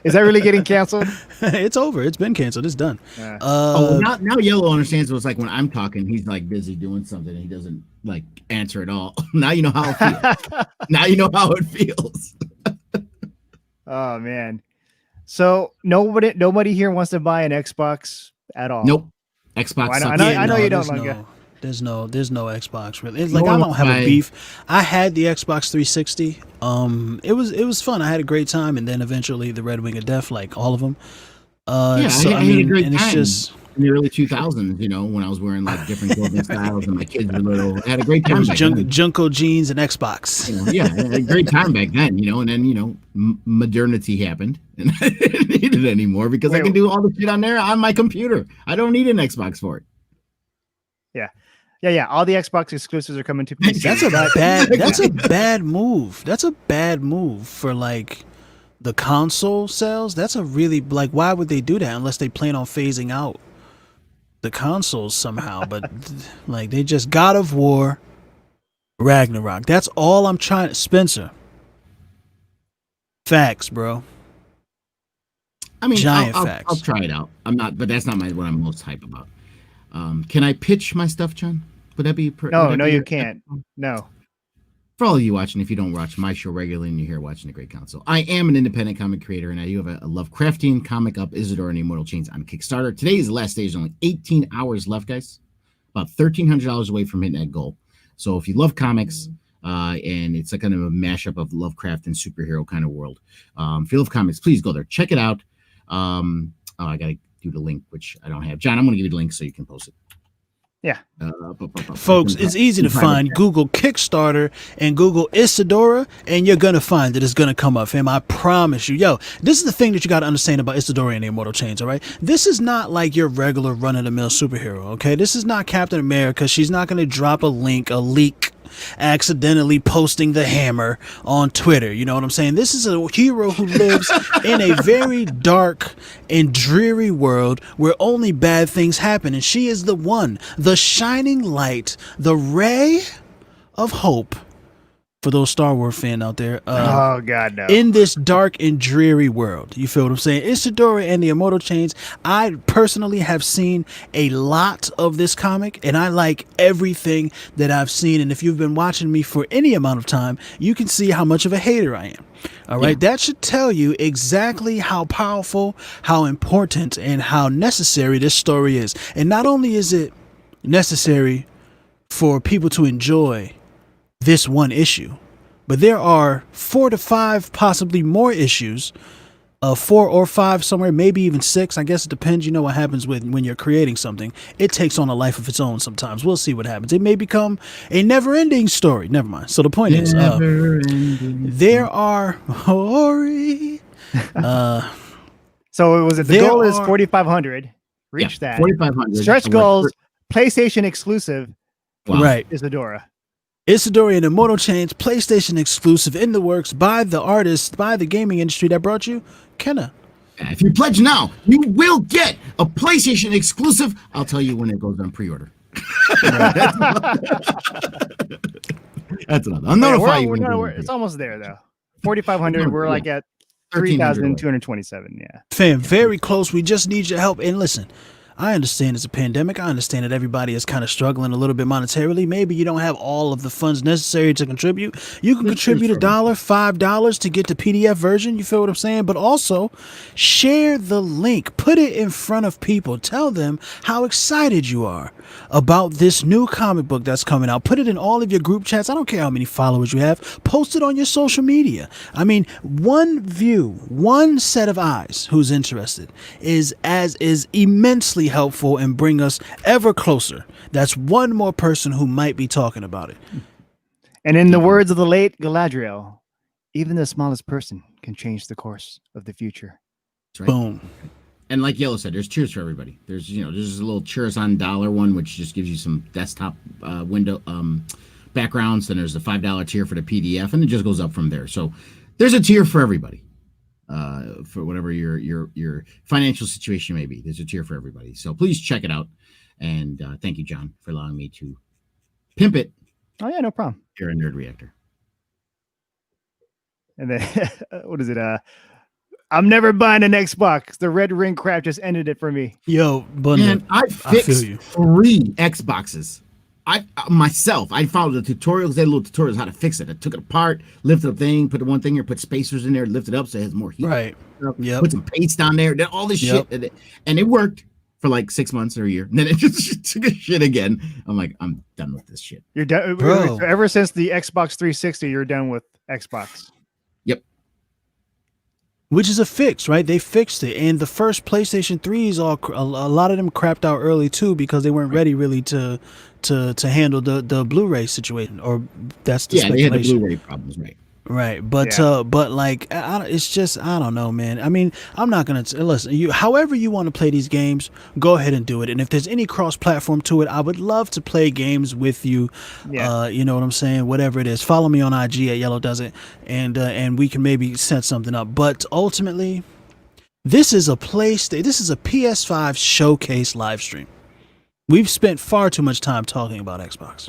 Is that really getting canceled? It's over. It's been canceled. It's done. Now Yellow understands what it's like when I'm talking. He's like busy doing something and he doesn't like answer at all. Now you know how it feels. Now you know how it feels. Oh man. So nobody here wants to buy an Xbox at all. Nope. Xbox. I know you don't, Lunga. There's no Xbox really. It's like I don't have a beef. I had the Xbox 360. It was fun. I had a great time, and then eventually the Red Wing of Death, like all of them. I had a great time. in the early 2000s, you know, when I was wearing like different clothing styles and my kids were little. I had a great It time. was back then. Junko jeans and Xbox. You know, yeah, I had a great time back then, you know, and then, you know, modernity happened and I didn't need it anymore because I can do all the shit on there on my computer. I don't need an Xbox for it. Yeah. All the Xbox exclusives are coming to PC. That's a bad. That's a bad move. That's a bad move for like the console sales. That's a really like. Why would they do that unless they plan on phasing out the consoles somehow? But like they just God of War, Ragnarok. That's all I'm trying. Spencer. Facts, bro. I mean, Giant I'll facts. try it out. I'm not, but that's not what I'm most hype about. Can I pitch my stuff, John? Would that be? No, you can't. No. For all of you watching, if you don't watch my show regularly and you're here watching The Great Council, I am an independent comic creator, and I do have a Lovecraftian comic up, Isidore and the Immortal Chains, on Kickstarter. Today is the last day. There's only 18 hours left, guys. About $1,300 away from hitting that goal. So if you love comics, and it's like kind of a mashup of Lovecraft and superhero kind of world, if you love comics, please go there. Check it out. I got to do the link, which I don't have. John, I'm going to give you the link so you can post it. Yeah. Folks, it's easy to find. Google Kickstarter and Google Isadora, and you're going to find that it's going to come up, fam. I promise you. Yo, this is the thing that you got to understand about Isadora and the Immortal Chains, all right? This is not like your regular run-of-the-mill superhero, okay? This is not Captain America. She's not going to drop a leak, accidentally posting the hammer on Twitter. You know what I'm saying? This is a hero who lives in a very dark and dreary world where only bad things happen, and she is the one, the shining light, the ray of hope for those Star Wars fans out there. Oh God, no! In this dark and dreary world, you feel what I'm saying? Isadora and the Immortal Chains. I personally have seen a lot of this comic, and I like everything that I've seen. And if you've been watching me for any amount of time, you can see how much of a hater I am. All right, that should tell you exactly how powerful, how important, and how necessary this story is. And not only is it necessary for people to enjoy this one issue, but there are 4 to 5, possibly more issues, 4 or 5 somewhere, maybe even 6. I guess it depends. You know what happens when you're creating something. It takes on a life of its own sometimes. We'll see what happens. It may become a never-ending story. Never mind. So the point is, there are so it was the goal is 4,500. Reach that. 4,500. Stretch goals. PlayStation exclusive. Wow. Right. Isadora. Isadora and Immortal Chains, PlayStation exclusive, in the works by the artist, by the gaming industry that brought you Kenna. If you pledge now, you will get a PlayStation exclusive. I'll tell you when it goes on pre-order. That's enough. I'll notify you. It's almost there though. 4,500. We're like at 3,227. Yeah. Fam, very close. We just need your help. And listen, I understand it's a pandemic. I understand that everybody is kind of struggling a little bit monetarily. Maybe you don't have all of the funds necessary to contribute. You can contribute $1, $5 to get the PDF version. You feel what I'm saying? But also share the link. Put it in front of people. Tell them how excited you are about this new comic book that's coming out. Put it in all of your group chats. I don't care how many followers you have. Post it on your social media. I mean, one view, one set of eyes who's interested is immensely helpful and bring us ever closer. That's one more person who might be talking about it. And in the words of the late Galadriel, even the smallest person can change the course of the future. That's right. Boom. And like Yellow said, there's tiers for everybody. There's a little Cheers on $1 one, which just gives you some desktop window backgrounds. Then there's the $5 tier for the PDF, and it just goes up from there. So there's a tier for everybody. For whatever your financial situation may be, there's a tier for everybody. So please check it out. And thank you, John, for allowing me to pimp it. Oh yeah, no problem. You're a nerd reactor. And then what is it? I'm never buying an Xbox. The red ring crap just ended it for me. Yo, but man, I fixed 3 Xboxes. I followed the tutorials. They had little tutorials how to fix it. I took it apart, lifted a thing, put the one thing here, put spacers in there, lifted it up so it has more heat. Right. Yeah. Put some paste on there, did all this shit, and it worked for like 6 months or a year. And then it just took a shit again. I'm like, I'm done with this shit. You're done, bro. Ever since the Xbox 360, you're done with Xbox. Yep. Which is a fix, right? They fixed it, and the first PlayStation 3s, a lot of them crapped out early too because they weren't ready really to handle the Blu-ray situation, or that's the they had the speculation. Blu-ray problems, right? Right, but like it's just I don't know, man. I mean, I'm not gonna listen. You, however you want to play these games, go ahead and do it. And if there's any cross-platform to it, I would love to play games with you. You know what I'm saying? Whatever it is, follow me on IG at Yellow Does It, and we can maybe set something up. But ultimately, this is a PS5 showcase live stream. We've spent far too much time talking about Xbox.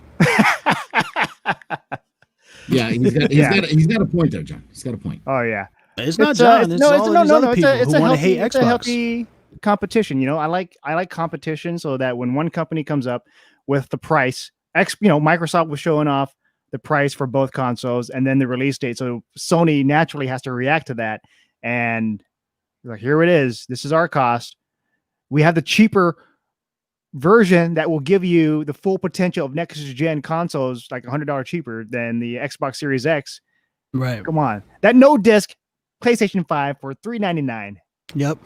Yeah, he's got a point there, John. He's got a point. Oh yeah, it's not John. It's all these other people who want to hate Xbox. It's a healthy competition. You know, I like competition so that when one company comes up with the price, Microsoft was showing off the price for both consoles and then the release date. So Sony naturally has to react to that. And like, here it is. This is our cost. We have the cheaper version that will give you the full potential of next gen consoles, like $100 cheaper than the Xbox Series X. Right. Come on. That no disc PlayStation 5 for $399. Yep.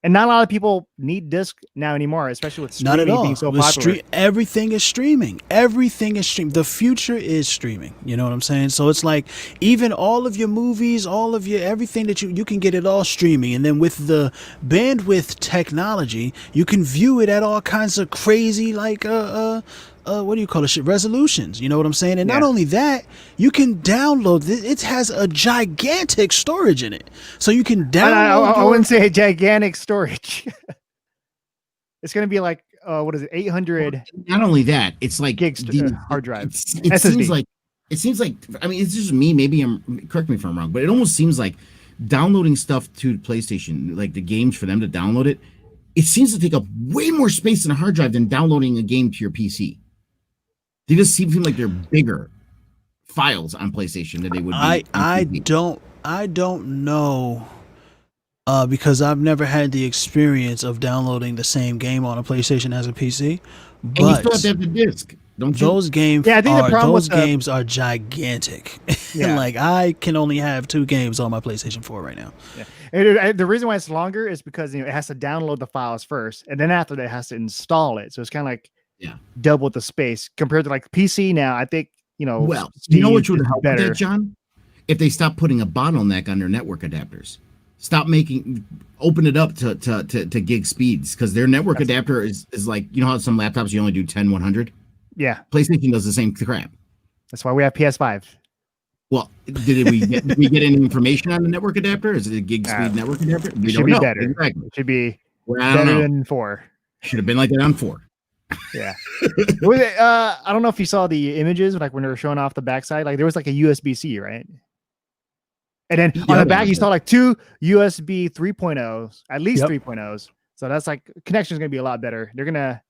And not a lot of people need disc now anymore, especially with streaming not at all. being so popular. Everything is streaming. Everything is streaming. The future is streaming. You know what I'm saying? So it's like even all of your movies, all of your everything that you can get it all streaming. And then with the bandwidth technology, you can view it at all kinds of crazy what do you call it? Resolutions. You know what I'm saying? And not only that, you can download it. It has a gigantic storage in it. So you can download. I wouldn't say gigantic storage. It's going to be like, what is it? 800. Not only that, it's like gigs hard drive. It seems like, I mean, it's just me. Maybe correct me if I'm wrong, but it almost seems like downloading stuff to PlayStation, like the games for them to download it, it seems to take up way more space in a hard drive than downloading a game to your PC. They just seem like they're bigger files on PlayStation than they would be. I don't know, because I've never had the experience of downloading the same game on a PlayStation as a PC. But and you still have to have the disc, don't you? Those games, games are gigantic. Yeah. Like I can only have 2 games on my PlayStation 4 right now. Yeah. And the reason why it's longer is because it has to download the files first, and then after that it has to install it. So it's kind of like double the space compared to like PC now. I think well, you know what would help with that, John? If they stop putting a bottleneck on their network adapters, open it up to gig speeds, because their network adapter is like, you know how some laptops you only do 10/100. Yeah, PlayStation does the same crap. That's why we have PS5. Well, did we get any information on the network adapter? Is it a gig speed network adapter? It should be better. Exactly. It should be better than 4. Should have been like that on 4. Yeah. I don't know if you saw the images, like when they were showing off the backside, like there was like a USB-C, right? And then on the back, you saw like 2 USB 3.0s, at least 3.0s. So that's like connection is going to be a lot better. They're going to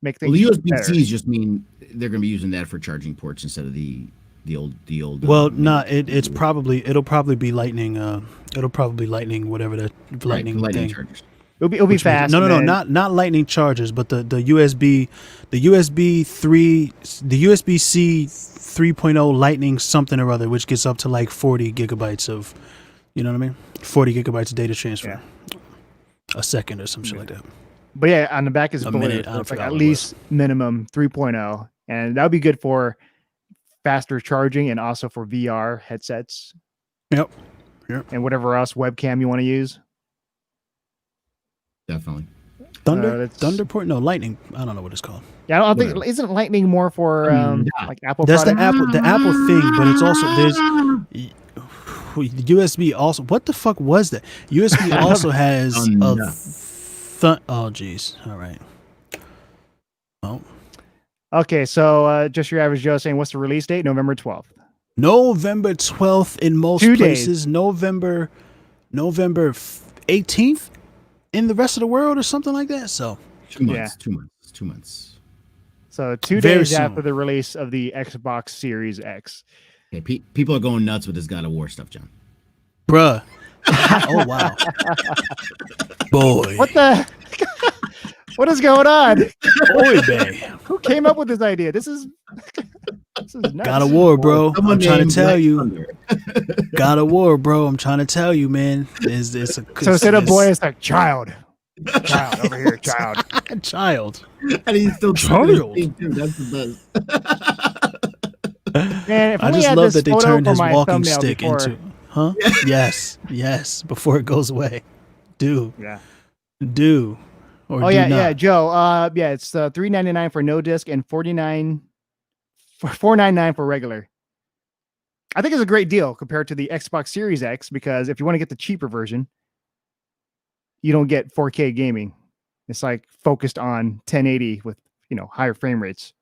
make things USB-Cs just mean they're going to be using that for charging ports instead of the old. Well, it'll probably be lightning. It'll probably lightning whatever the lightning thing. Chargers. It'll be fast. No, not lightning chargers, but the USB 3, the USB-C 3.0 lightning something or other, which gets up to like 40 gigabytes of, you know what I mean? 40 gigabytes of data transfer a second or some shit like that. But yeah, on the back is a bullet, minute. so it's like at least minimum 3.0, and that would be good for faster charging and also for VR headsets. Yep. And whatever else webcam you want to use. Definitely. Thunderport? No, Lightning. I don't know what it's called. Yeah, I don't think isn't Lightning more for like Apple? That's products? the Apple thing, but it's also there's USB also. What the fuck was that? USB also has oh geez. All right. Oh. Okay, so just your average Joe saying, what's the release date? November 12th. November 12th in most 2 places. days. November 18th in the rest of the world or something like that. So 2 months. 2 months. So 2 days after the release of the Xbox Series X. Okay, people are going nuts with this God of War stuff, John. Bruh. Oh wow. Boy. What the? What is going on? Boy, babe. Who came up with this idea? This is is nuts. God of War, bro. Someone I'm trying to named tell Black you. Thunder. God of War, bro. I'm trying to tell you, man. So instead of boy, it's like child. Child over here, child. Child. And he's still Child. too. That's the best. Man, if I only just had love this that they photo turned for his my walking thumbnail stick before. into. Huh? Yes. Before it goes away. Do. Yeah. Do. Or Oh do yeah, not. yeah, Joe. Yeah, it's $3.99 for no disc and $4.99 for regular. I think it's a great deal compared to the Xbox Series X because if you want to get the cheaper version, you don't get 4K gaming. It's like focused on 1080 with higher frame rates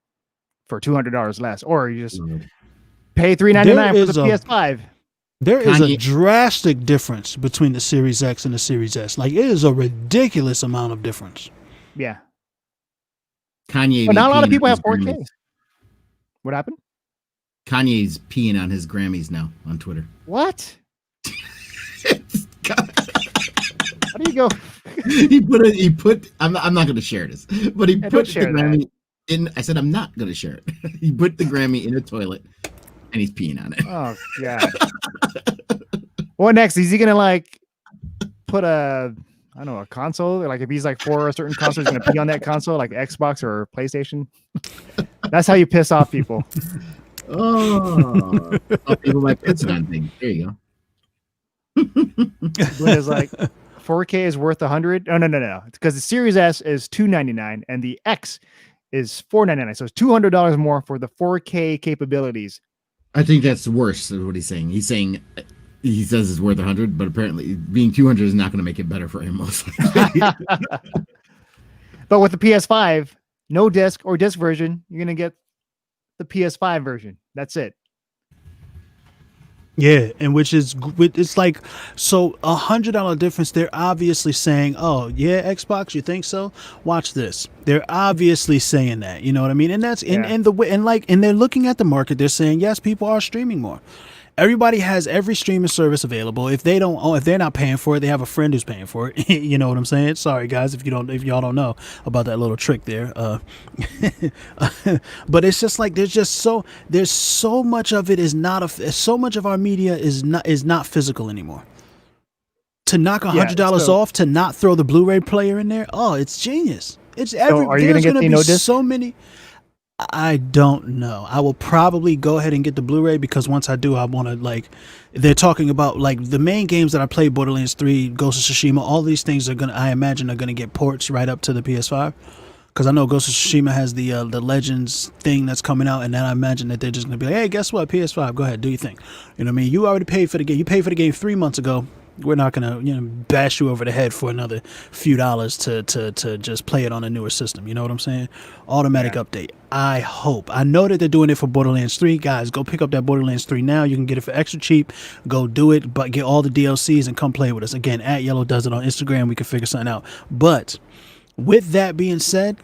for $200 less, or you just pay $3.99 for the PS5. There is a drastic difference between the Series X and the Series S. Like, it is a ridiculous amount of difference. Yeah. Kanye. But not a lot of peeing people on have his 4K. Grammys. What happened? Kanye's peeing on his Grammys now on Twitter. What? How do you go? He put. I'm not going to share this, but he put the Grammy in. I said I'm not going to share it. He put the Grammy in a toilet, and he's peeing on it. Oh god. What next? Is he gonna like put a console? Like if he's like for a certain console, he's gonna pee on that console, like Xbox or PlayStation. That's how you piss off people. Oh, people like pissing on things. There you go. But it's like 4K is worth $100. No. It's because the Series S is $299 and the X is $499. So it's $200 more for the 4K capabilities. I think that's worse than what he's saying. He says it's worth 100, but apparently being 200 is not going to make it better for him most likely. But with the PS5, no disc or disc version, you're going to get the PS5 version. That's it. Yeah, and it's like, so $100 difference. They're obviously saying, oh yeah, Xbox, you think so? Watch this. They're obviously saying that, you know what I mean? And that's and they're looking at the market. They're saying, yes, people are streaming more. Everybody has every streaming service available. If they're not paying for it, they have a friend who's paying for it. You know what I'm saying? Sorry guys, if y'all don't know about that little trick there. But it's just like there's so much of it is not so much of our media is not physical anymore. To knock $100 off, to not throw the Blu-ray player in there, oh, it's genius. Are you gonna get the no disc? So many. I don't know. I will probably go ahead and get the Blu-ray because once I do, I want to they're talking about the main games that I played, Borderlands 3, Ghost of Tsushima, all these things I imagine are going to get ports right up to the PS5 because I know Ghost of Tsushima has the Legends thing that's coming out, and then I imagine that they're just going to be like, hey, guess what? PS5, go ahead, do your thing. You know what I mean? You already paid for the game. You paid for the game 3 months ago. We're not gonna bash you over the head for another few dollars to just play it on a newer system. You know what I'm saying? Automatic update. I hope. I know that they're doing it for Borderlands 3. Guys, go pick up that Borderlands 3 now. You can get it for extra cheap. Go do it, but get all the DLCs and come play with us. Again, @Yellow does it on Instagram. We can figure something out. But with that being said,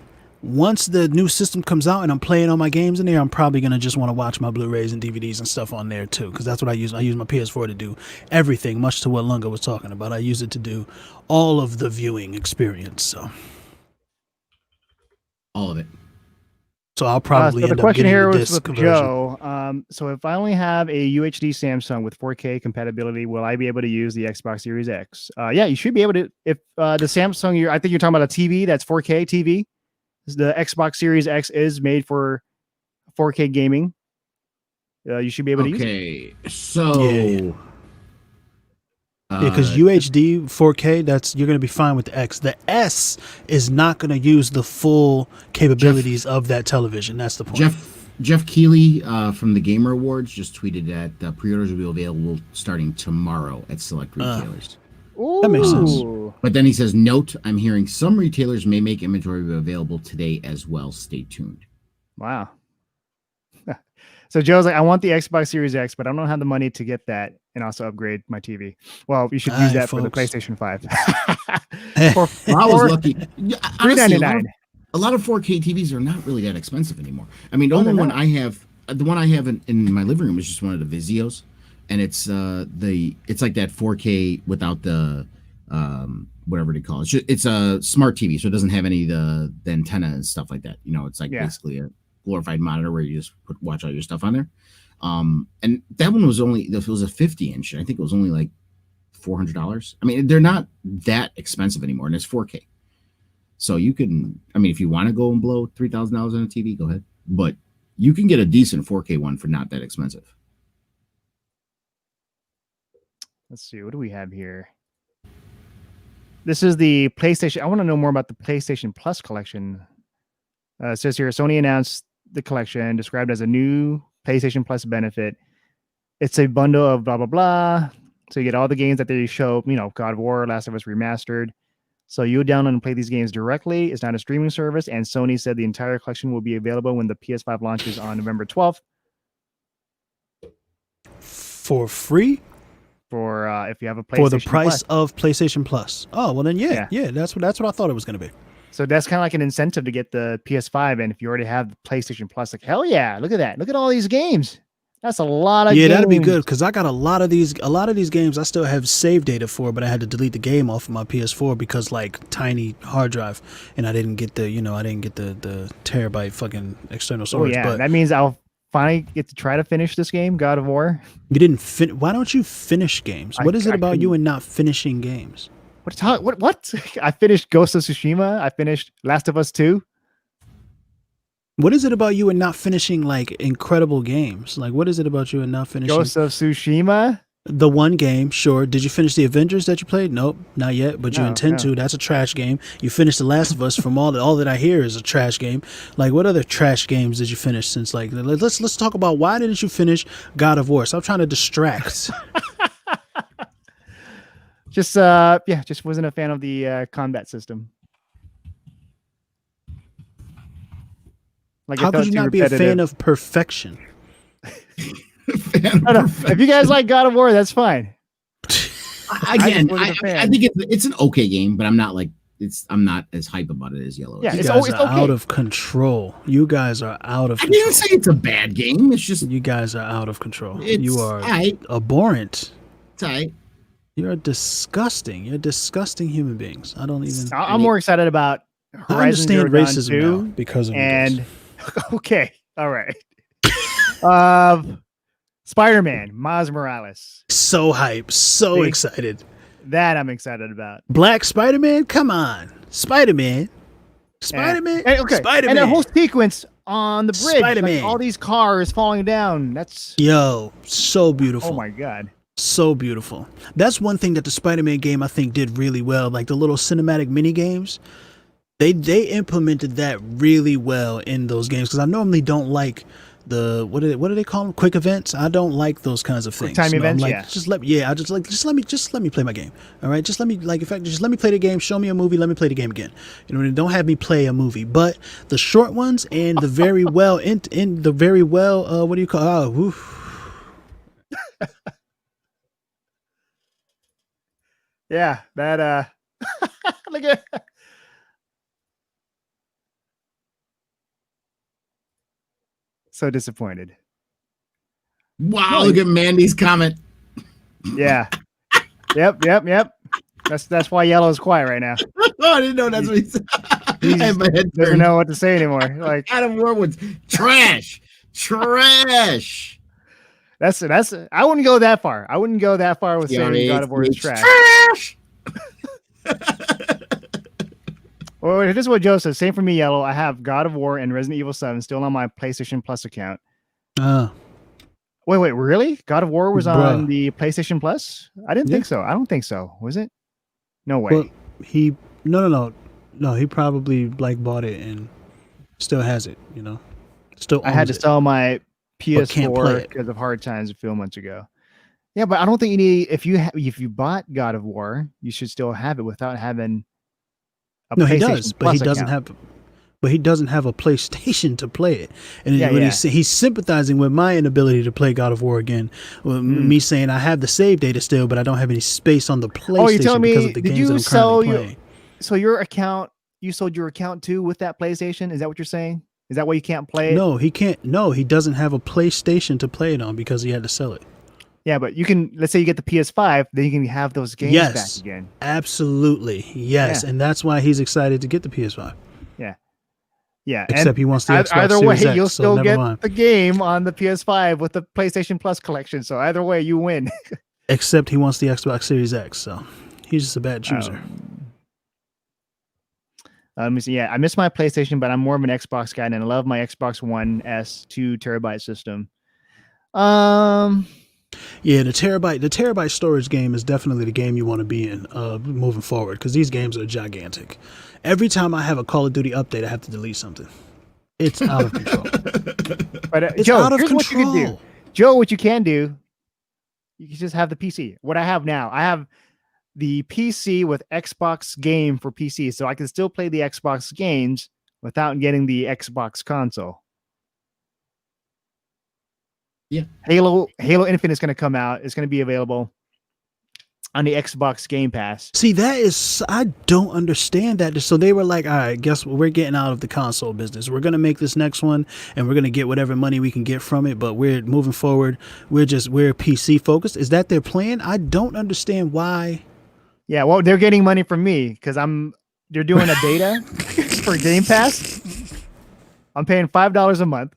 once the new system comes out and I'm playing all my games in there, I'm probably going to just want to watch my Blu-rays and DVDs and stuff on there too, because that's what I use. I use my PS4 to do everything, much to what Lunga was talking about. I use it to do all of the viewing experience. So all of it. So I'll probably end up getting the disc conversion. Joe. So if I only have a UHD Samsung with 4K compatibility, will I be able to use the Xbox Series X? Yeah, you should be able to. If the Samsung, I think you're talking about a TV that's 4K TV. The Xbox Series X is made for 4K gaming. You should be able to use it. Okay, so because UHD 4K, you're going to be fine with the X. The S is not going to use the full capabilities of that television. That's the point. Jeff Keighley from the Gamer Awards just tweeted that pre-orders will be available starting tomorrow at select retailers. That makes sense. But then he says, note, I'm hearing some retailers may make inventory available today as well. Stay tuned. Wow. So Joe's like, I want the Xbox Series X, but I don't have the money to get that and also upgrade my TV. Well, you should use that for the PlayStation 5. I was lucky. $3.99. A lot of 4K TVs are not really that expensive anymore. I mean, the only one I have, the one I have in my living room is just one of the Vizios. And it's it's like that 4K without the whatever they call it. It's a smart TV, so it doesn't have any of the antenna and stuff like that. You know, it's like basically glorified monitor where you just watch all your stuff on there. And that one was only, if it was a 50-inch, I think it was only like $400. I mean, they're not that expensive anymore, and it's 4K. So you can, I mean, if you want to go and blow $3,000 on a TV, go ahead. But you can get a decent 4K one for not that expensive. Let's see, what do we have here? This is the PlayStation. I want to know more about the PlayStation Plus collection. It says here, Sony announced the collection, described as a new PlayStation Plus benefit. It's a bundle of blah, blah, blah. So you get all the games that they show, you know, God of War, Last of Us Remastered. So you download and play these games directly. It's not a streaming service. And Sony said the entire collection will be available when the PS5 launches on November 12th. For free? For if you have a PlayStation For the price Plus. of PlayStation Plus. Oh, well then, yeah. That's what I thought it was going to be. So that's kind of like an incentive to get the PS5. And if you already have the PlayStation Plus, like, hell yeah, look at that. Look at all these games. That's a lot of games. That'd be good because I got a lot of these games I still have save data for, but I had to delete the game off of my PS4 because like tiny hard drive, and I didn't get the terabyte fucking external storage. Oh yeah, but that means I'll finally get to try to finish this game, God of War. You didn't Why don't you finish games? What is it about you and not finishing games? What? I finished Ghost of Tsushima. I finished Last of Us 2. What is it about you and not finishing like incredible games? Like, what is it about you and not finishing Ghost of Tsushima? The one game, sure. Did you finish the Avengers that you played? Nope, not yet. But you intend to. That's a trash game. You finished The Last of Us. From all that I hear is a trash game. Like, what other trash games did you finish since? Like, let's talk about why didn't you finish God of War? Stop trying to distract. Just wasn't a fan of the combat system. Like, how could you not be a fan of perfection? If you guys like God of War, that's fine. I think it's an okay game, but I'm not as hype about it as Yellow. Yeah, it's okay. Out of control. You guys are out of control. I didn't say it's a bad game. It's just you guys are out of control. It's you are abhorrent. It's alright. You're disgusting. You're disgusting human beings. I don't even. I'm more excited about Horizon I understand Zero Dawn racism 2 now because of and okay, all right. Spider-Man, Miles Morales. So hype, so excited. That I'm excited about. Black Spider-Man, come on, Spider-Man. And Spider-Man. that whole sequence on the bridge, Spider-Man. like all these cars falling down. That's so beautiful. Oh my god. So beautiful. That's one thing that the Spider-Man game I think did really well. Like the little cinematic mini games, they implemented that really well in those games. Because I normally don't like the what do they call them? Quick events. I don't like those kinds of things. Time events. Like, just let me play my game. All right, just let me just let me play the game. Show me a movie. Let me play the game again. You know, don't have me play a movie. But the short ones and the very well in the very well what do you call? Yeah, that look at so disappointed. Wow, look at Mandy's comment. Yeah. Yep. That's why Yellow is quiet right now. Oh, I didn't know that's what he said. He doesn't know what to say anymore. Like Adam Warwood's trash. That's I wouldn't go that far. I wouldn't go that far with saying God of War is trash. Well, this is what Joe says. Same for me, Yellow. I have God of War and Resident Evil 7 still on my PlayStation Plus account. Wait, really? God of War was on the PlayStation Plus? I didn't think so. I don't think so. Was it? No way. Well, no. He probably like bought it and still has it. You know, still. I had to sell my can't play PS4 it. because of Hard Times a few months ago. Yeah, but I don't think you need if you bought God of War, you should still have it without having a No, PlayStation he does, but he Plus doesn't account. have. But he doesn't have a PlayStation to play it, and he's sympathizing with my inability to play God of War again. With me saying I have the save data still, but I don't have any space on the PlayStation Oh, you're telling because me? of the Did games you that I'm sell currently your? playing. So your account, you sold your account too with that PlayStation? Is that what you're saying? Is that why you can't play it? No, he can't. No, he doesn't have a PlayStation to play it on because he had to sell it. Yeah, but you can. Let's say you get the PS5, then you can have those games back again. Absolutely, yes, Yeah. and that's why he's excited to get the PS5. Yeah. Yeah, Except he wants the Xbox either way, Series X, you'll so still never get mind. the game on the PS5 with the PlayStation Plus collection. So either way, you win. Except he wants the Xbox Series X, so he's just a bad chooser. Let me see. Yeah, I miss my PlayStation, but I'm more of an Xbox guy, and I love my Xbox One S 2 terabyte system. Yeah, the terabyte storage game is definitely the game you want to be in moving forward, because these games are gigantic. Every time I have a Call of Duty update, I have to delete something. It's out of control. But it's Joe, out of here's control. what you can do. Joe, what you can do, you can just have the PC. What I have now, I have the PC with Xbox game for PC, so I can still play the Xbox games without getting the Xbox console. Yeah. Halo Infinite is going to come out. It's going to be available on the Xbox Game Pass. See, I don't understand that. So they were like, all right, guess what? We're getting out of the console business. We're going to make this next one and we're going to get whatever money we can get from it. But we're moving forward. We're PC focused. Is that their plan? I don't understand why. Yeah, well, they're getting money from me because they're doing a beta for Game Pass. I'm paying $5 a month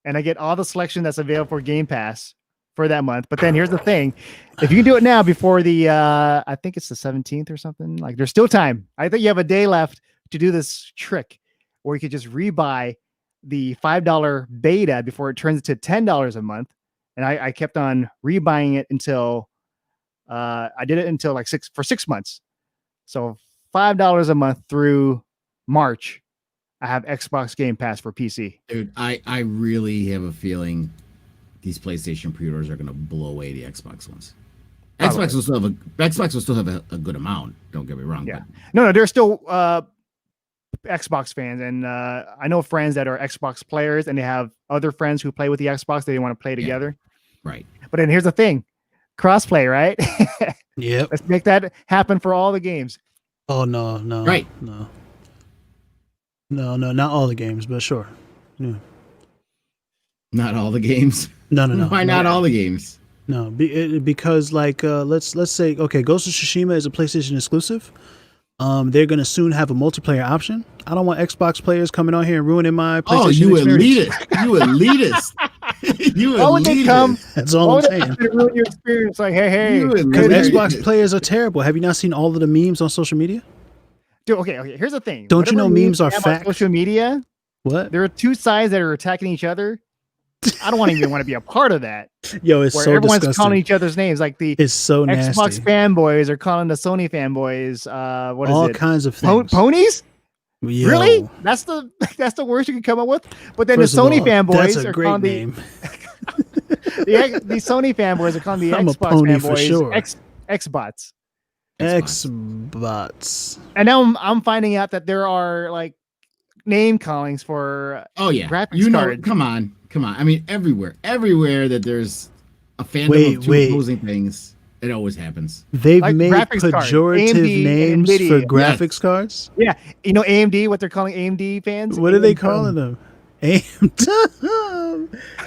and I get all the selection that's available for Game Pass for that month. But then here's the thing. If you can do it now before the, I think it's the 17th or something, like there's still time. I think you have a day left to do this trick where you could just rebuy the $5 beta before it turns to $10 a month. And I kept on rebuying it until, I did it until like 6 months. So $5 a month through March. I have Xbox Game Pass for PC. Dude, I really have a feeling these PlayStation pre-orders are going to blow away the Xbox ones. Xbox will still have a good amount. Don't get me wrong. Yeah. No, there's still Xbox fans, and I know friends that are Xbox players, and they have other friends who play with the Xbox. They want to play together. Right. But then here's the thing: crossplay, right? Yep. Let's make that happen for all the games. Oh no, right? No, not all the games, but sure. Yeah. Not all the games. No. Why not all the games? No, because like let's say okay, Ghost of Tsushima is a PlayStation exclusive. They're gonna soon have a multiplayer option. I don't want Xbox players coming on here and ruining my PlayStation experience. You elitist. You Why would they come? That's all I'm saying. Ruin your experience. Like, hey, because Xbox players are terrible. Have you not seen all of the memes on social media? Dude, okay. Here's the thing. Don't you know memes are facts? facts? Social media. What? There are two sides that are attacking each other. I don't even want to be a part of that. Yo, it's where so everyone's disgusting. calling each other's names. Like it's so nasty. Xbox fanboys are calling the Sony fanboys. What is all it? kinds of things. Ponies? Yo. Really? That's the worst you can come up with. But then First the Sony all, fanboys are great calling name. the Sony fanboys are calling the I'm Xbox a pony fanboys for sure. Xbots. Xbots. And now I'm finding out that there are like name callings for graphics cards. Come on. I mean, everywhere that there's a fandom of two opposing things, it always happens. They've Like made graphics cards, pejorative AMD, names NVIDIA. for graphics cards. Yeah, you know AMD, what they're calling AMD fans. What are they calling them? AMD.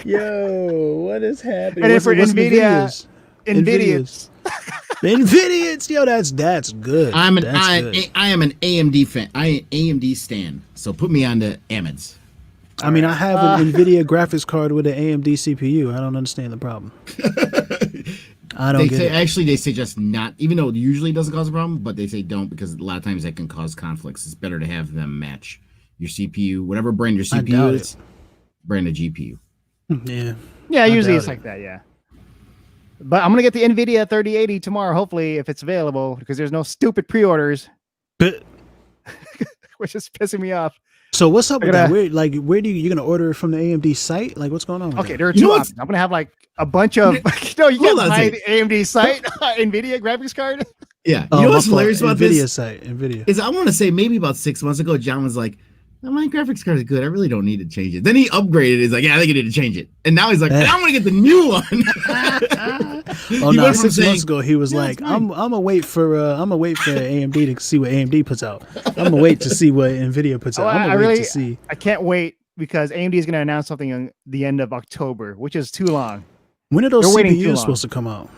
Yo, what is happening? And then for NVIDIA, NVIDIA's. Yo, that's good. I am an AMD fan. I am AMD stan. So put me on the AMDs. I mean, I have an NVIDIA graphics card with an AMD CPU. I don't understand the problem. I don't get it. Actually, they say just not, even though it usually doesn't cause a problem, but they say don't because a lot of times that can cause conflicts. It's better to have them match your CPU, whatever brand your CPU is, brand of GPU. Yeah. Yeah, usually it's like that, yeah. But I'm going to get the NVIDIA 3080 tomorrow, hopefully, if it's available, because there's no stupid pre-orders. Which is pissing me off. So what's up with that? Where do you gonna order it from the AMD site? Like, what's going on? Okay, there are two options. I'm gonna have like a bunch of. No, you can't buy the AMD site, NVIDIA graphics card. Yeah, you know what's hilarious about NVIDIA this? NVIDIA. Is I want to say maybe about 6 months ago, John was like, oh, "My graphics card is good. I really don't need to change it." Then he upgraded. He's like, "Yeah, I think you need to change it." And now he's like, "I want to get the new one." Oh no! 6 months ago, he was like, "I'm gonna wait for AMD to see what AMD puts out. I'm gonna wait to see what NVIDIA puts out. I'm gonna wait to see." I can't wait because AMD is gonna announce something on the end of October, which is too long. When are those CPUs supposed to come out?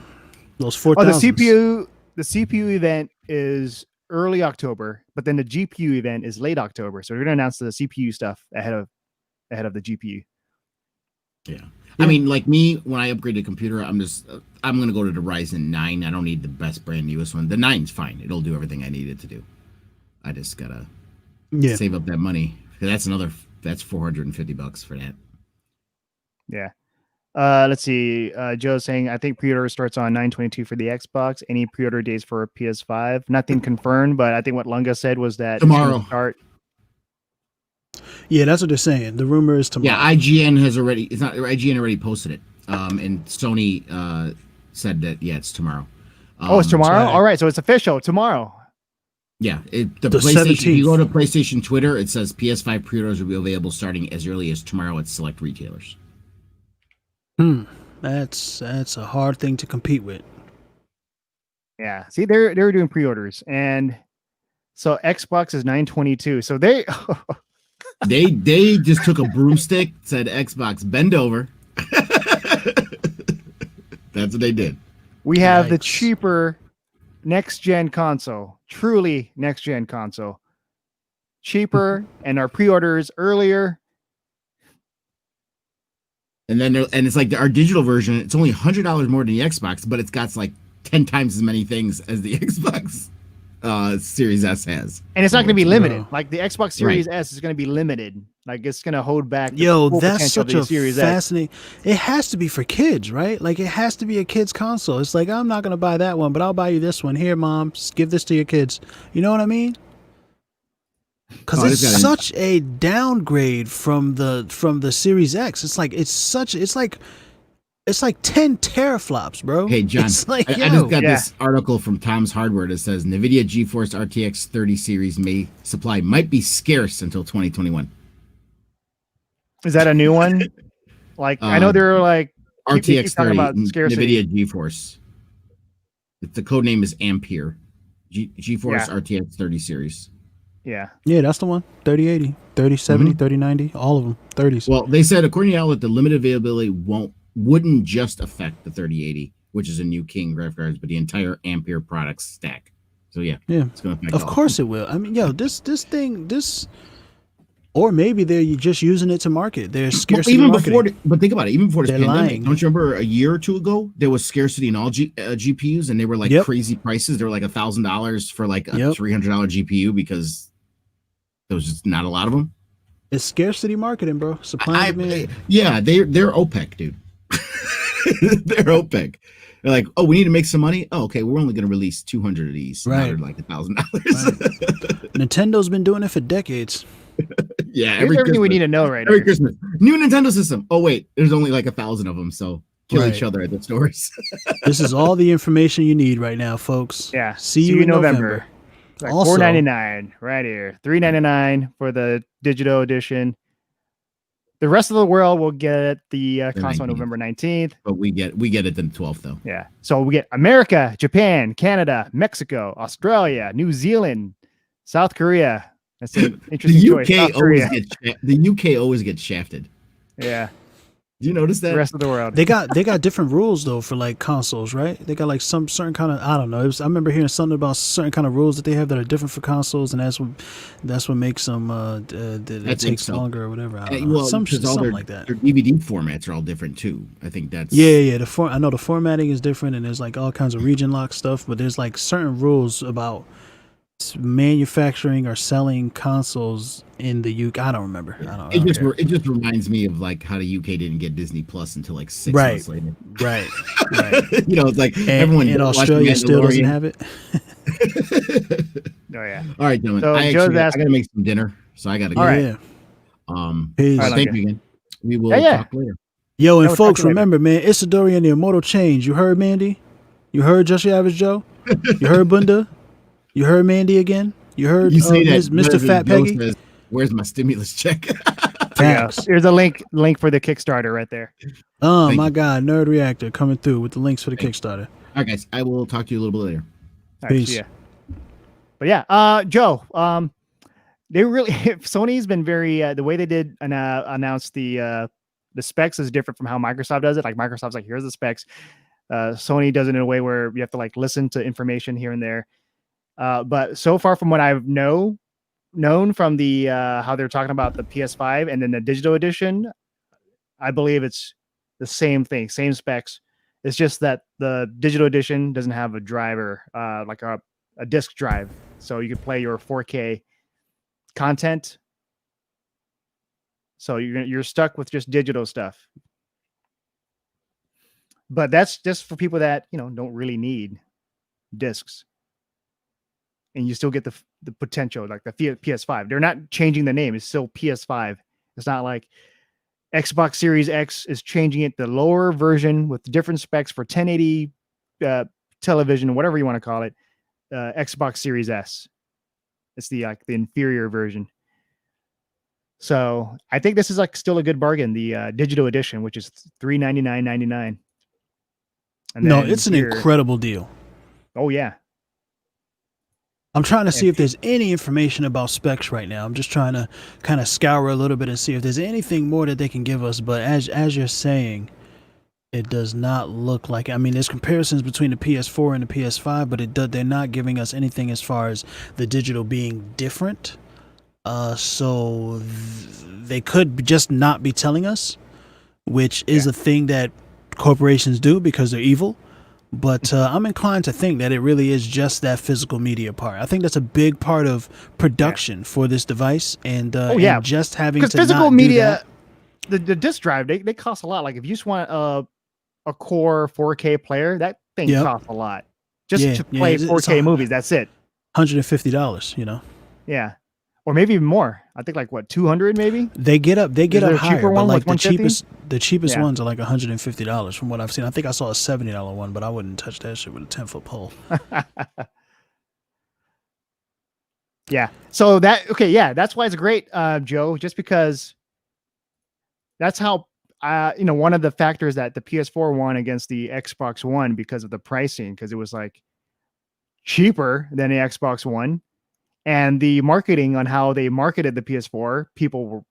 Those 4000s. The CPU event is early October, but then the GPU event is late October. So they're going to announce the CPU stuff ahead of the GPU. Yeah. I mean, like me, when I upgrade the computer, I'm going to go to the Ryzen 9. I don't need the best brand newest one. The 9's fine. It'll do everything I need it to do. I just got to save up that money. That's $450 for that. Yeah. Let's see. Joe's saying, I think pre-order starts on 9/22 for the Xbox. Any pre-order days for PS5? Nothing confirmed, but I think what Lunga said was that tomorrow. Yeah, that's what they're saying. The rumor is tomorrow. Yeah, IGN already posted it. And Sony said that it's tomorrow. It's tomorrow? All right, so it's official tomorrow. Yeah, the PlayStation. 17th. If you go to PlayStation Twitter, it says PS5 pre-orders will be available starting as early as tomorrow at select retailers. That's a hard thing to compete with. Yeah. See, they're doing pre-orders, and so Xbox is 9/22. So they they just took a broomstick, said Xbox bend over. That's what they did. We have the cheaper next gen console, truly next gen console, cheaper, and our pre-orders earlier. And then it's like our digital version. It's only $100 more than the Xbox, but it's got like 10 times as many things as the Xbox Series S has. And it's not going to be limited. Like the Xbox Series S is going to be limited. Like it's going to hold back. That's such a fascinating. It has to be for kids, right? Like it has to be a kid's console. It's like, I'm not going to buy that one, but I'll buy you this one. Here, Mom, just give this to your kids. You know what I mean? Because it's such a downgrade from the Series X. It's like 10 teraflops, bro. Hey John, like, I just got this article from Tom's Hardware that says NVIDIA GeForce RTX 30 series might be scarce until 2021. Is that a new one? Like I know they're like RTX 30 about scarcity. NVIDIA GeForce. The code name is Ampere. GeForce RTX 30 series. Yeah, that's the one. 3080, 3070, 3090, all of them 30s. Well, they said according to Outlet, the limited availability wouldn't just affect the 3080, which is a new King graphics cards, but the entire Ampere products stack. So it's going to affect. Of course it will. I mean, this thing, or maybe they're just using it to market. There's scarcity marketing. But think about it. Even before this pandemic, lying. don't you remember a year or two ago there was scarcity in all GPUs, and they were like crazy prices. They were like $1,000 for like a $300 GPU because there was just not a lot of them. It's scarcity marketing, bro. Supply and demand. Yeah, they're OPEC, dude. They're OPEC. They're like, oh, we need to make some money. Oh, okay, we're only going to release 200 of these. Right. Like $1,000. Nintendo been doing it for decades. Yeah, everything we need to know right every Christmas. New Nintendo system. Oh wait, there's only like 1,000 of them, so kill each other at the stores. This is all the information you need right now, folks. Yeah. See you in November. Like $4.99 right here. $3.99 for the digital edition. The rest of the world will get the console on November 19th. But we get it the 12th though. Yeah. So we get America, Japan, Canada, Mexico, Australia, New Zealand, South Korea. That's an interesting choice. The UK always gets shafted. Yeah. Do you notice that? The rest of the world. They got different rules though for like consoles, right? They got like some certain kind of, I don't know. I remember hearing something about certain kind of rules that they have that are different for consoles, and that's what makes them it takes longer or whatever. I don't know. Well, something like that. Their DVD formats are all different too. I think that's yeah. I know the formatting is different, and there's like all kinds of region lock stuff, but there's like certain rules about manufacturing or selling consoles in the UK. I don't remember. It just reminds me of like how the UK didn't get Disney Plus until like 6 months later. Right. You know, it's like everyone in Australia still doesn't have it. Oh yeah. All right, gentlemen. So I gotta make some dinner, so I gotta go. Yeah. Peace. Thank you again. We will talk later. Yo, and folks, remember, man, Isidori and the Immortal Change. You heard Mandy? You heard Just Your Average Joe? You heard Bunda? You heard Mandy again? You heard Mr. Fat Peggy? Says, where's my stimulus check? Here's a link for the Kickstarter right there. Oh my God, Nerd Reactor coming through with the links for the Kickstarter. All right, guys, I will talk to you a little bit later. Peace. Right, but yeah, Joe, they really Sony's been very the way they did announce the specs is different from how Microsoft does it. Like Microsoft's like, here's the specs. Sony does it in a way where you have to like listen to information here and there. But so far from what I've known from the how they're talking about the PS5 and then the digital edition, I believe it's the same thing, same specs. It's just that the digital edition doesn't have a driver, like a disc drive, so you can play your 4K content. So you're stuck with just digital stuff. But that's just for people that don't really need discs, and you still get the potential, like the PS5. They're not changing the name; it's still PS5. It's not like Xbox Series X is changing it, the lower version with different specs for 1080 television, whatever you want to call it. Xbox Series S. It's the inferior version. So I think this is still a good bargain. The digital edition, which is $399.99. No, it's an incredible deal. Oh yeah. I'm trying to see if there's any information about specs right now. I'm just trying to kind of scour a little bit and see if there's anything more that they can give us. But as you're saying, it does not look like. I mean, there's comparisons between the PS4 and the PS5, but they're not giving us anything as far as the digital being different. So they could just not be telling us, which is a thing that corporations do because they're evil. But I'm inclined to think that it really is just that physical media part. I think that's a big part of production for this device, and and just having to physical not media, do the disc drive, they cost a lot. Like if you just want a core 4K player, that thing costs a lot just to play 4K movies. That's it. $150, Yeah, or maybe even more. I think like what, 200 maybe. They get up higher, but like the cheapest Yeah. ones are like $150 from what I've seen. I think I saw a $70 one, but I wouldn't touch that shit with a 10-foot pole. Yeah. So that's why it's great, Joe, just because that's how one of the factors that the PS4 won against the Xbox One because of the pricing, because it was like cheaper than the Xbox One, and the marketing on how they marketed the PS4, people were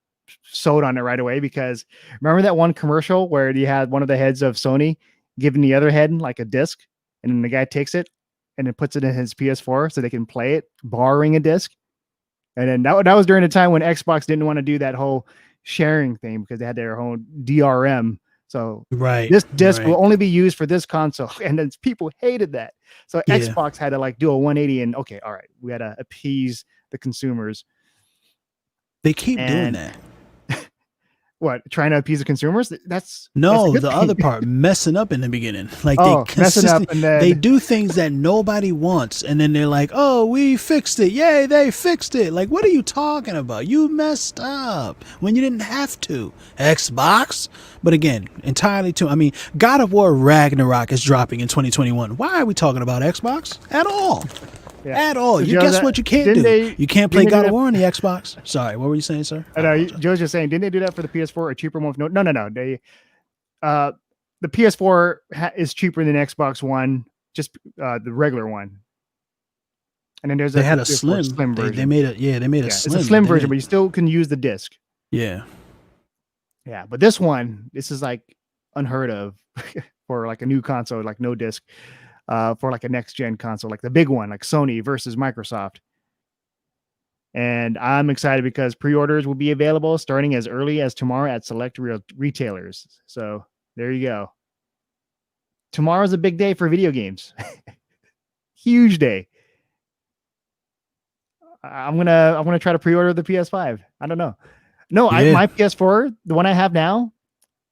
sold on it right away. Because remember that one commercial where you had one of the heads of Sony giving the other head like a disc, and then the guy takes it and then puts it in his PS4 so they can play it, borrowing a disc. And then that was during the time when Xbox didn't want to do that whole sharing thing because they had their own DRM. So this disc will only be used for this console, and then people hated that. So Xbox had to like do a 180 and all right, we got to appease the consumers. They keep doing that. What, trying to appease the consumers? That's no, that's the other part, messing up in the beginning. Like messing up, and then they do things that nobody wants, and then they're like, "Oh, we fixed it! Yay, they fixed it!" Like, what are you talking about? You messed up when you didn't have to. Xbox, but again, entirely too. I mean, God of War Ragnarok is dropping in 2021. Why are we talking about Xbox at all? At all. So You guess what you can't do? You can't play God of War on the Xbox. Sorry, what were you saying, sir? I know Joe's just saying, didn't they do that for the PS4? A cheaper one? No. They, the PS4 is cheaper than Xbox One, just the regular one. And then they had a slim version. They made a slim. It's a slim version, but you still can use the disc. Yeah. Yeah, but this is like unheard of for like a new console, like no disc. For like a next gen console, like the big one, like Sony versus Microsoft. And I'm excited because pre-orders will be available starting as early as tomorrow at select retailers. So there you go. Tomorrow's a big day for video games. Huge day. I'm gonna try to pre-order the PS5. I don't know. No, my PS4, the one I have now,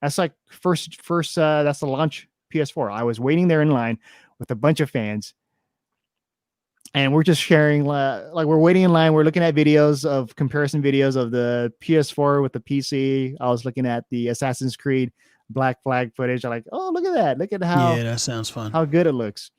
that's like first. That's the launch PS4. I was waiting there in line with a bunch of fans, and we're just sharing, like we're waiting in line. We're looking at comparison videos of the PS4 with the PC. I was looking at the Assassin's Creed Black Flag footage. I'm like, oh, look at that. Look at how that sounds fun. How good it looks.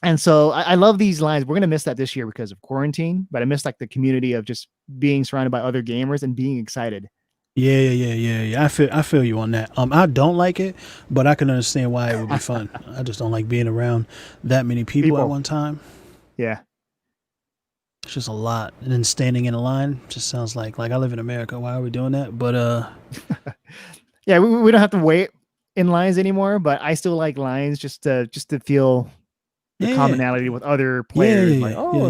And so I love these lines. We're going to miss that this year because of quarantine, but I miss like the community of just being surrounded by other gamers and being excited. Yeah. I feel you on that. I don't like it, but I can understand why it would be fun. I just don't like being around that many people at one time. Yeah. It's just a lot. And then standing in a line just sounds like I live in America. Why are we doing that? But yeah, we don't have to wait in lines anymore, but I still like lines just to feel the commonality with other players.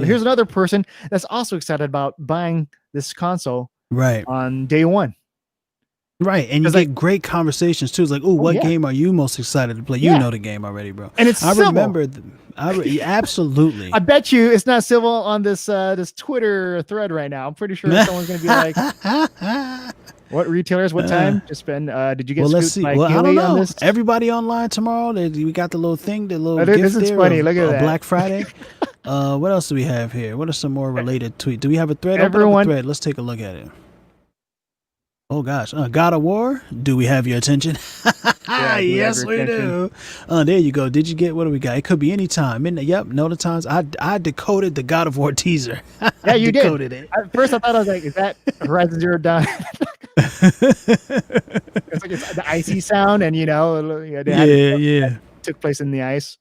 Here's another person that's also excited about buying this console right on day one. Right, and you get great conversations too. It's like, what game are you most excited to play? You know the game already, bro. And it's civil. Remember, absolutely. I bet you it's not civil on this this Twitter thread right now. I'm pretty sure someone's going to be like, "What retailers? What time to spend? Did you get?" Well, let's see. By Well, I don't know. On this? Everybody online tomorrow. We got the little thing, the little this gift is there. Funny. Look at that. Black Friday. What else do we have here? What are some more related tweets? Do we have a thread? Everyone, open up a thread. Let's take a look at it. Oh gosh, God of War. Do we have your attention? Yes, we do. There you go. Did you get what do we got? It could be any time. Yep, know the times. I decoded the God of War teaser. Yeah, you decoded did. it. At first, I thought I was like, "Is that Horizon Zero Dawn?" It's like it's the icy sound, and yeah, took place in the ice.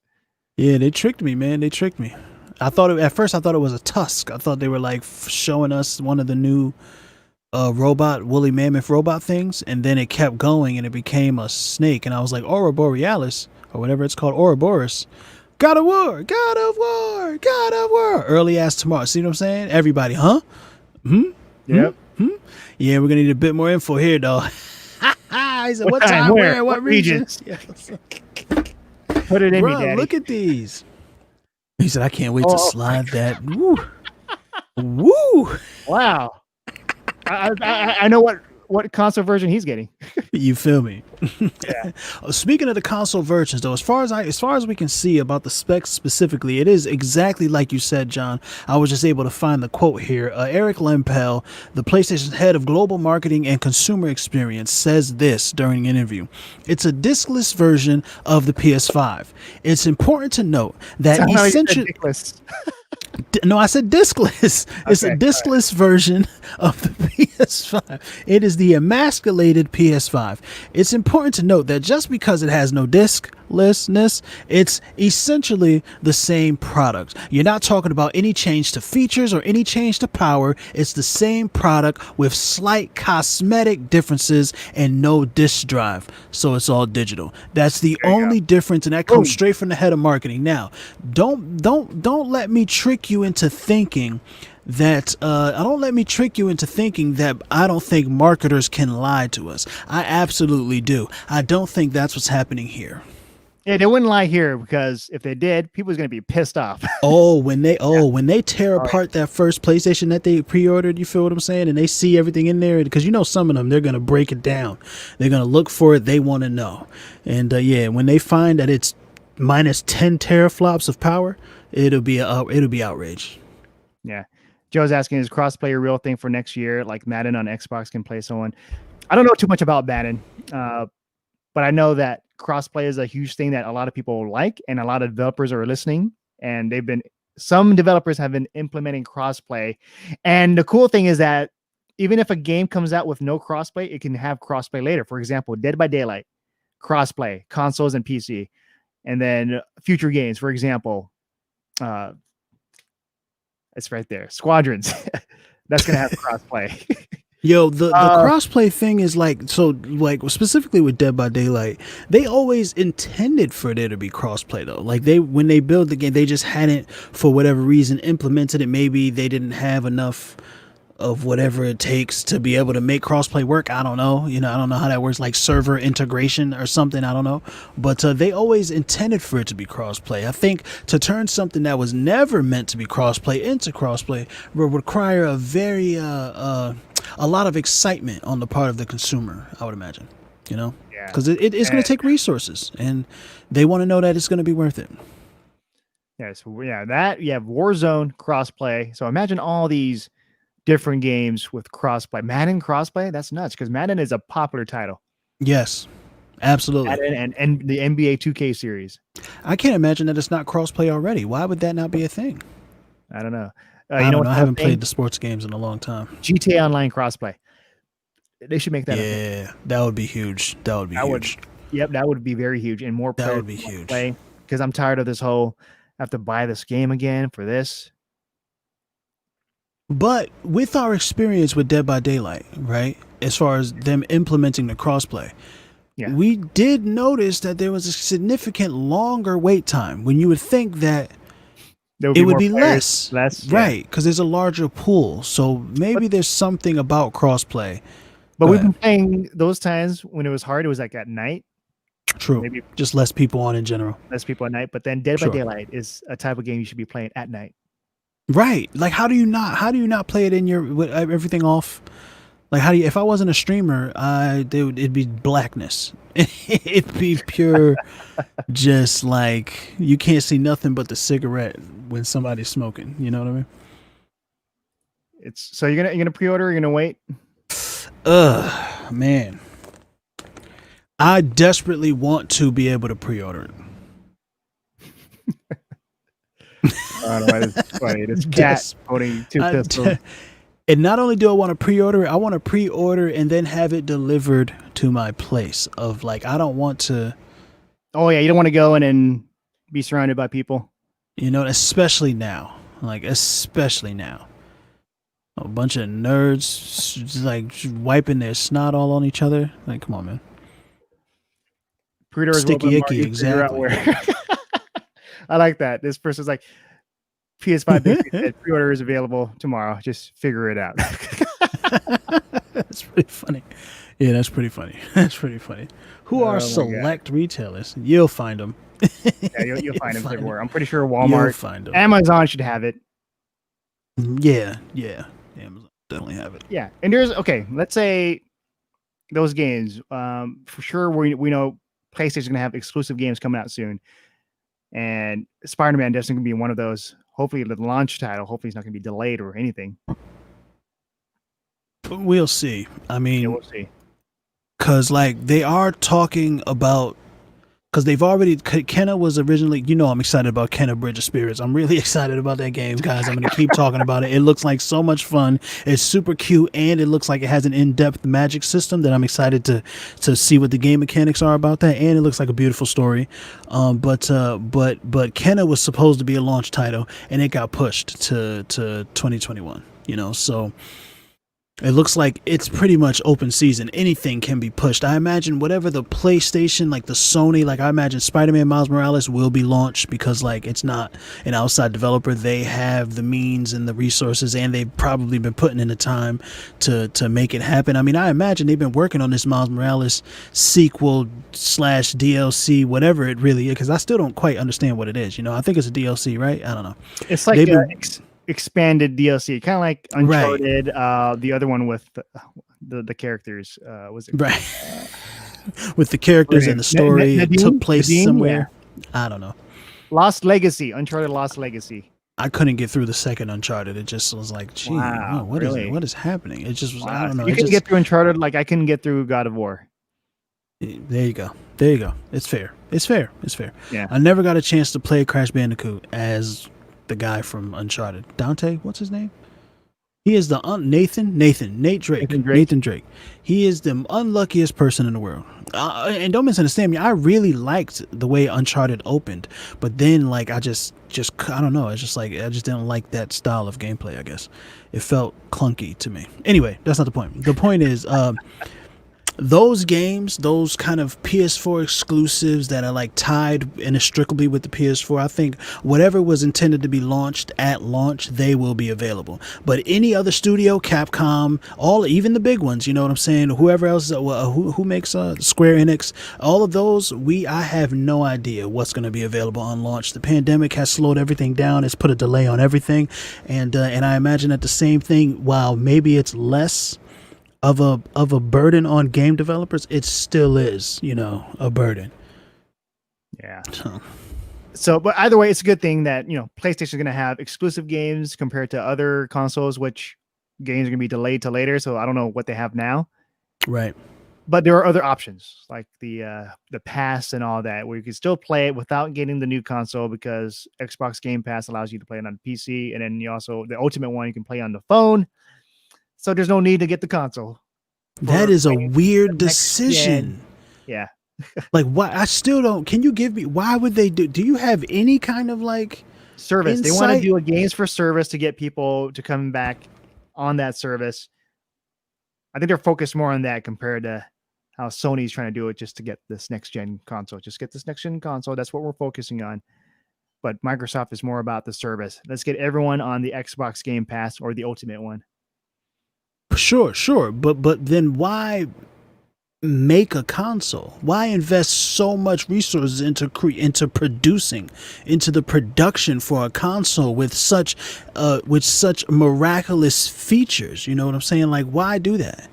Yeah, they tricked me, man. They tricked me. At first I thought it was a tusk. I thought they were like showing us one of the new robot woolly mammoth robot things, and then it kept going and it became a snake, and I was like, Aurora Borealis or whatever it's called, Ouroboros. God of War, God of War, God of War. Early ass tomorrow. See what I'm saying? Everybody, huh? Yep. Yeah, we're gonna need a bit more info here, though. He said, what time, where, what regions? Put it in me, Daddy. Look at these. He said, I can't wait to slide that. Woo. Woo. Wow. I know what console version he's getting. You feel me? Yeah. Speaking of the console versions, though, as far as we can see about the specs specifically, it is exactly like you said, John. I was just able to find the quote here. Eric Lempel, the PlayStation's head of global marketing and consumer experience, says this during an interview. It's a diskless version of the PS5. It's important to note that essentially. No, I said diskless. It's a diskless version of the PS5. It is the emasculated PS5. It's important to note that just because it has no disklessness, it's essentially the same product. You're not talking about any change to features or any change to power. It's the same product with slight cosmetic differences and no disk drive. So it's all digital. That's the only difference, and that comes straight from the head of marketing. Now, don't let me trick you into thinking that don't let me trick you into thinking that I don't think marketers can lie to us. I absolutely do. I don't think that's what's happening here. Yeah, they wouldn't lie here, because if they did, people's going to be pissed off. When they tear apart that first PlayStation that they pre-ordered, you feel what I'm saying? And they see everything in there, because some of them, they're going to break it down. They're going to look for it. They want to know. And when they find that it's minus 10 teraflops of power, it'll be outrage. Yeah. Joe's asking, is crossplay a real thing for next year? Like Madden on Xbox can play someone. I don't know too much about Madden, but I know that crossplay is a huge thing that a lot of people like, and a lot of developers are listening, and some developers have been implementing crossplay. And the cool thing is that even if a game comes out with no crossplay, it can have crossplay later. For example, Dead by Daylight, crossplay, consoles and PC. And then future games, for example, it's right there, Squadrons. That's gonna have crossplay. Yo, the crossplay thing is like specifically with Dead by Daylight, they always intended for there to be crossplay though. Like when they built the game, they just hadn't, for whatever reason, implemented it. Maybe they didn't have enough of whatever it takes to be able to make crossplay work. I don't know. I don't know how that works, like server integration or something. I don't know. But they always intended for it to be crossplay. I think to turn something that was never meant to be crossplay into crossplay would require a very a lot of excitement on the part of the consumer, I would imagine. Because it's going to take resources, and they want to know that it's going to be worth it. Yeah. So that you have Warzone crossplay. So imagine all these different games with crossplay. Madden crossplay, that's nuts, because Madden is a popular title. Yes, absolutely. Madden and the NBA 2K series. I can't imagine that it's not crossplay already. Why would that not be a thing? I don't know. I don't know. I haven't played the sports games in a long time. GTA Online crossplay. They should make that. Yeah, that would be huge. That would be huge. That would be very huge, and more. That would be huge. Because I'm tired of this whole I have to buy this game again for this. But with our experience with Dead by Daylight, right, as far as them implementing the crossplay, we did notice that there was a significant longer wait time when you would think that it would be less, yeah. right? Because there's a larger pool. So maybe there's something about crossplay. But Go we've ahead. been playing those times when it was hard. It was like at night. True. Maybe just less people on in general. Less people at night. But then Dead by Sure. Daylight is a type of game you should be playing at night. Right. Like, how do you not play it in your with everything off? Like, how do you? If I wasn't a streamer, it'd be blackness. It'd be pure, just like you can't see nothing but the cigarette when somebody's smoking. You know what I mean? It's so you're gonna pre-order. You're gonna wait. Man, I desperately want to be able to pre-order it. I don't know why it's funny. It's cat holding two pistols. And not only do I want to pre-order it, I want to pre-order and then have it delivered to my place. Of like, I don't want to. Oh yeah, you don't want to go in and be surrounded by people. You know, especially now. Like, especially now. A bunch of nerds just like wiping their snot all on each other. Like, come on, man. Pre-order is Sticky icky, exactly. I like that. This person's like, PS5 basically said pre-order is available tomorrow. Just figure it out. That's pretty funny. Yeah, that's pretty funny. That's pretty funny. Who are select retailers? You'll find them. Yeah, you'll find them everywhere. I'm pretty sure Walmart, You'll find them. Amazon should have it. Yeah. Amazon definitely have it. Yeah, and let's say those games. For sure, we know PlayStation's gonna have exclusive games coming out soon, and Spider-Man definitely gonna be one of those. Hopefully, the launch title. Hopefully, it's not gonna be delayed or anything. We'll see. I mean, we'll see. Because like they are talking about. Because they've already, Kenna was originally, I'm excited about Kenna Bridge of Spirits. I'm really excited about that game, guys. I'm going to keep talking about it. It looks like so much fun. It's super cute, and it looks like it has an in-depth magic system that I'm excited to see what the game mechanics are about that, and it looks like a beautiful story. But Kenna was supposed to be a launch title, and it got pushed to 2021, so... It looks like it's pretty much open season. Anything can be pushed. I imagine whatever the PlayStation, like the Sony, like I imagine Spider-Man Miles Morales will be launched because like it's not an outside developer. They have the means and the resources, and they've probably been putting in the time to make it happen. I mean, I imagine they've been working on this Miles Morales sequel / DLC, whatever it really is, because I still don't quite understand what it is. I think it's a DLC, right? I don't know. It's like expanded DLC, kind of like Uncharted. The other one with the characters was it right with the characters and the story. It took place somewhere. Yeah. I don't know. Lost Legacy, Uncharted Lost Legacy. I couldn't get through the second Uncharted. It just was like, gee, wow, what is happening? It just was. I don't know. You can get through Uncharted like I couldn't get through God of War. There you go. It's fair. Yeah. I never got a chance to play Crash Bandicoot as the guy from Uncharted. Dante, what's his name? He is the Nate Drake. He is the unluckiest person in the world. And don't misunderstand me. I really liked the way Uncharted opened, but then like I just I don't know. It's just like I just didn't like that style of gameplay. I guess it felt clunky to me. Anyway, that's not the point. The point is, those games, those kind of PS4 exclusives that are like tied inextricably with the PS4, I think whatever was intended to be launched at launch, they will be available. But any other studio, Capcom, even the big ones, you know what I'm saying? Whoever else, who makes Square Enix, all of those, I have no idea what's going to be available on launch. The pandemic has slowed everything down. It's put a delay on everything, and I imagine that the same thing. While maybe it's less of a burden on game developers, it still is, a burden. Yeah. So, but either way, it's a good thing that, PlayStation's going to have exclusive games compared to other consoles, which games are going to be delayed to later. So I don't know what they have now. Right. But there are other options like the Pass and all that, where you can still play it without getting the new console, because Xbox Game Pass allows you to play it on PC. And then you also, the ultimate one, you can play on the phone. So there's no need to get the console. That is a weird decision. Yeah. Like, why? I still don't. Can you give me? Why would they do you have any kind of like service? They want to do a games for service to get people to come back on that service. I think they're focused more on that compared to how Sony's trying to do it just to get this next gen console. Just get this next gen console. That's what we're focusing on. but Microsoft is more about the service. Let's get everyone on the Xbox Game Pass or the Ultimate one. Sure, but then why make a console? Why invest so much resources into producing, into the production for a console with such miraculous features? You know what I'm saying? Like, why do that?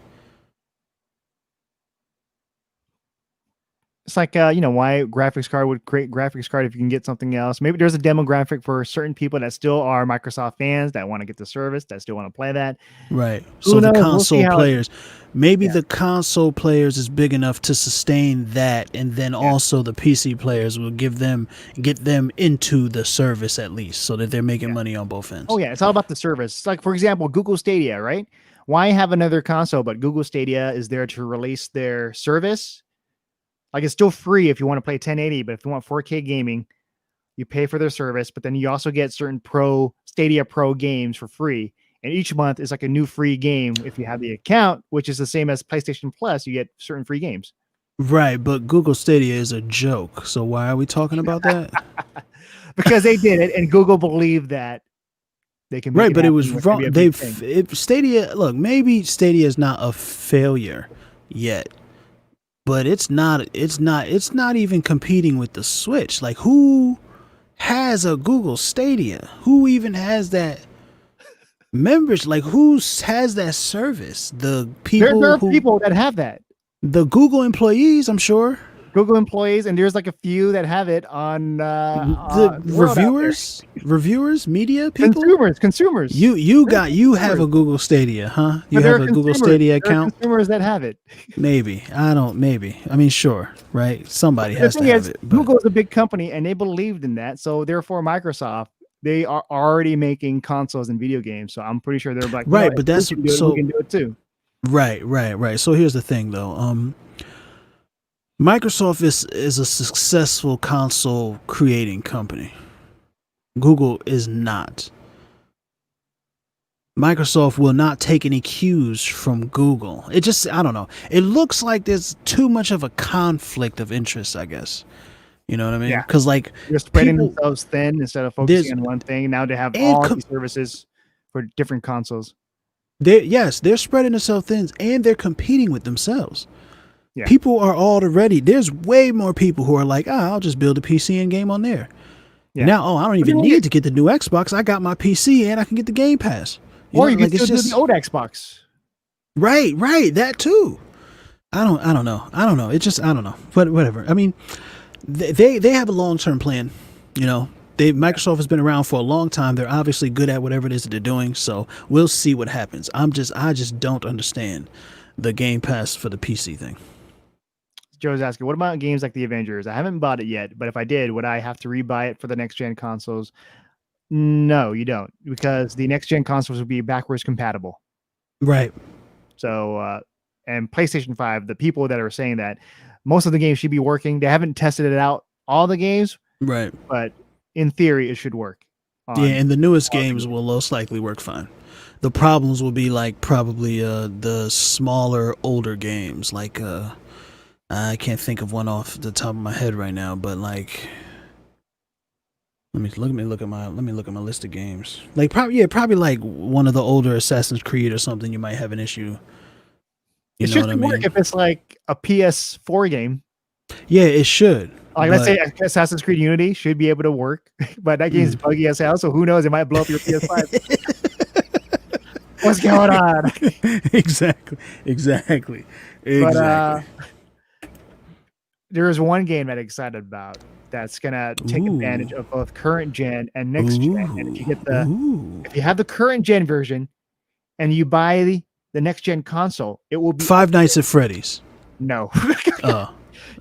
It's like, why graphics card would create graphics card if you can get something else. Maybe there's a demographic for certain people that still are Microsoft fans that want to get the service, that still want to play that. Right. Who So the knows? console players, maybe the console players is big enough to sustain that, and then also the PC players will get them into the service at least, so that they're making money on both ends. Oh yeah, it's all about the service. It's like, for example, Google Stadia, right? Why have another console? But Google Stadia is there to release their service. Like, it's still free if you want to play 1080, but if you want 4K gaming, you pay for their service, but then you also get certain Stadia Pro games for free. And each month is like a new free game if you have the account, which is the same as PlayStation Plus. You get certain free games. Right, but Google Stadia is a joke. So why are we talking about that? Because they did it, and Google believed that they can. Right, but it was wrong. Stadia. Look, maybe Stadia is not a failure yet. But it's not even competing with the Switch. Like, who has a Google Stadia? Who even has that members? Like, who has that service? The people. There are people that have that. The Google employees, I'm sure. Google employees, and there's like a few that have it on the reviewers, media people, consumers. You have a Google Stadia, huh? You have a Google Stadia account. Consumers that have it. Maybe I mean, sure, right? Somebody has to have it. Google is a big company, and they believed in that, so therefore Microsoft, they are already making consoles and video games. So I'm pretty sure they're like, right, but that's so we can do it too. Right. So here's the thing, though. Microsoft is a successful console creating company. Google is not. Microsoft will not take any cues from Google. I don't know. It looks like there's too much of a conflict of interest, I guess. You know what I mean? Yeah. Because like they're spreading themselves thin instead of focusing on one thing. Now they have all these services for different consoles. They're spreading themselves thin, and they're competing with themselves. Yeah. People are already, there's way more people who are like, I'll just build a PC and game on there. Yeah. Now, I don't even need to get the new Xbox. I got my PC and I can get the Game Pass. You can still do the old Xbox. Right. That too. I don't know. It's just, I don't know. But whatever. I mean, they have a long-term plan. Microsoft has been around for a long time. They're obviously good at whatever it is that they're doing. So we'll see what happens. I just don't understand the Game Pass for the PC thing. Joe's asking, what about games like the Avengers? I haven't bought it yet, but if I did, would I have to rebuy it for the next gen consoles? No, you don't, because the next gen consoles will be backwards compatible. Right. So, and PlayStation 5, the people that are saying that most of the games should be working. They haven't tested it out, all the games. Right. But in theory, it should work. And the newest games will most likely work fine. The problems will be like probably the smaller, older games, like I can't think of one off the top of my head right now, but like let me look at my list of games. Like probably like one of the older Assassin's Creed or something. You might have an issue. It should work if it's like a PS4 game. Yeah, it should. Like, let's say Assassin's Creed Unity should be able to work, but that game is buggy as hell. So who knows? It might blow up your PS5. What's going on? Exactly. But there is one game that I'm excited about that's gonna take advantage of both current gen and next gen. And if you get if you have the current gen version and you buy the next gen console, it will be Five Nights at Freddy's. No.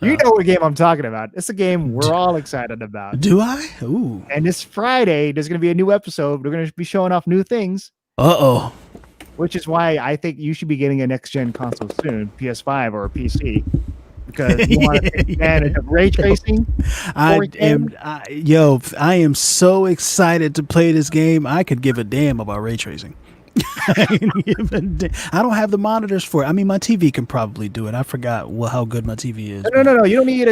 You know what game I'm talking about. It's a game we're all excited about. Do I? Ooh. And this Friday, there's going to be a new episode. We're going to be showing off new things. Uh-oh. Which is why I think you should be getting a next-gen console soon, PS5 or a PC. Because you want to take advantage of ray tracing. I am so excited to play this game. I could give a damn about ray tracing. I don't have the monitors for it. I mean, my TV can probably do it. I forgot how good my TV is. No. You don't need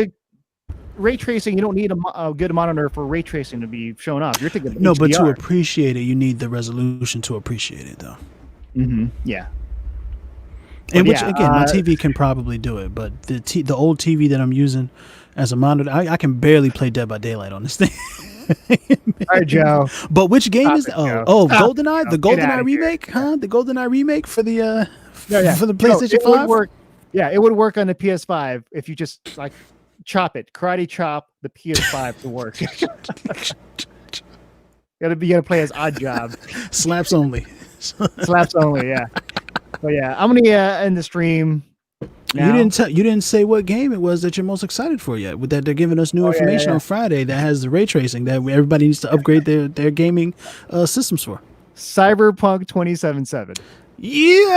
ray tracing, you don't need a good monitor for ray tracing to be shown off. You're thinking No, but to HDR. appreciate it, you need the resolution to appreciate it, though. Yeah. And But which yeah, again, my TV can probably do it, but the old TV that I'm using as a monitor, I can barely play Dead by Daylight on this thing. All right, Joe. But which game is that? GoldenEye, the Get outta GoldenEye here. remake, huh? The GoldenEye remake for the for the No, PlayStation it would 5. work. Yeah, it would work on the PS5 if you just like chop it, karate chop the PS5 to work. You gotta play as Odd Job. Slaps only. Slaps only, yeah. But yeah, I'm gonna end the stream. Now. You didn't say what game it was that you're most excited for yet. With that, they're giving us new information on Friday that has the ray tracing that everybody needs to upgrade their gaming systems for. Cyberpunk 2077. Yeah,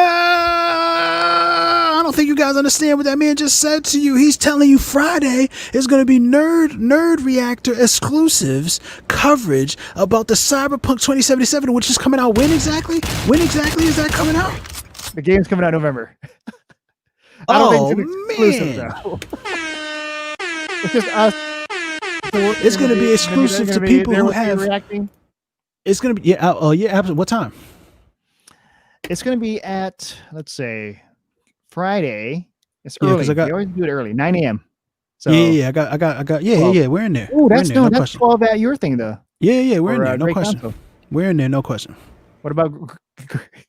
I don't think you guys understand what that man just said to you. He's telling you Friday is going to be Nerd Reactor exclusives coverage about the Cyberpunk 2077, which is coming out when exactly? When exactly is that coming out? The game's coming out November. I don't think it's exclusive, though. It's just us. It's going to be exclusive to people who have. Reacting. It's going to be absolutely. What time? It's going to be at, let's say, Friday. It's early. They always do it early, 9 a.m. So I got. Yeah, we're in there. Oh, that's no that's question. 12 at your thing though. Yeah, we're in there. No Great question. Council. We're in there. No question. What about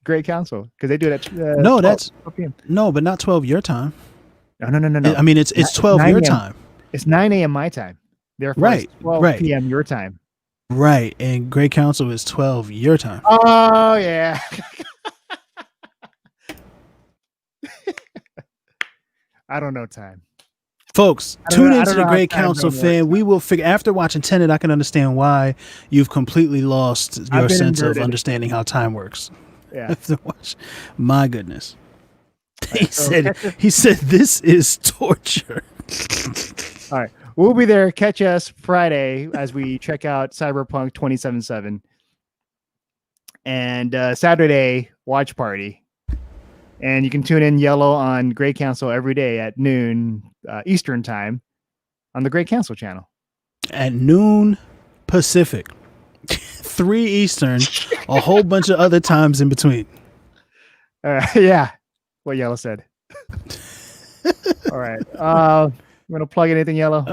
Great Council? Because they do it at no, 12 p.m. No, but not 12 your time. No. I mean, it's 12 your time. It's 9 a.m. my time. Therefore, it's 12 p.m. your time. Right, and Great Council is 12 your time. Oh yeah. I don't know time. Folks, tune into the Great Council, fan. We will figure. After watching Tenet, I can understand why you've completely lost your sense of understanding how time works. Yeah. My goodness. He said this is torture. All right. We'll be there. Catch us Friday as we check out Cyberpunk 2077. And Saturday, watch party. And you can tune in Yellow on Great Council every day at noon Eastern time on the Great Council channel. At noon Pacific, 3 Eastern, a whole bunch of other times in between. Yeah, what Yellow said. All right. You want to plug anything, Yellow?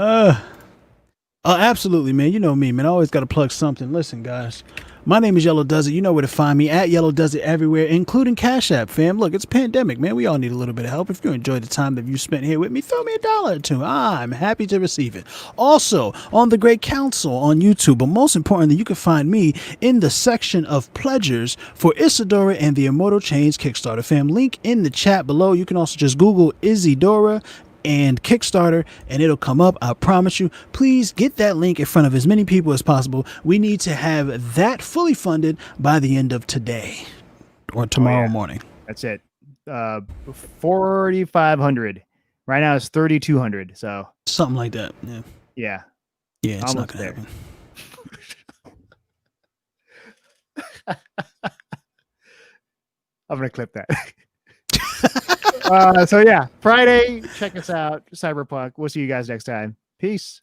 Absolutely, man. You know me, man. I always got to plug something. Listen, guys. My name is Yellow Does It. You know where to find me at Yellow Does It everywhere, including Cash App, fam. Look, it's a pandemic, man. We all need a little bit of help. If you enjoyed the time that you spent here with me, throw me $1 or $2. I'm happy to receive it. Also, on the Great Council on YouTube, but most importantly, you can find me in the section of pledgers for Isadora and the Immortal Chains Kickstarter, fam. Link in the chat below. You can also just Google Isadora and Kickstarter and it'll come up. I promise you. Please get that link in front of as many people as possible. We need to have that fully funded by the end of today or tomorrow morning. That's it. 4,500 right now. It's 3,200. So something like that. Yeah. It's not gonna happen. I'm gonna clip that. So yeah, Friday, check us out. Cyberpunk. We'll see you guys next time. Peace.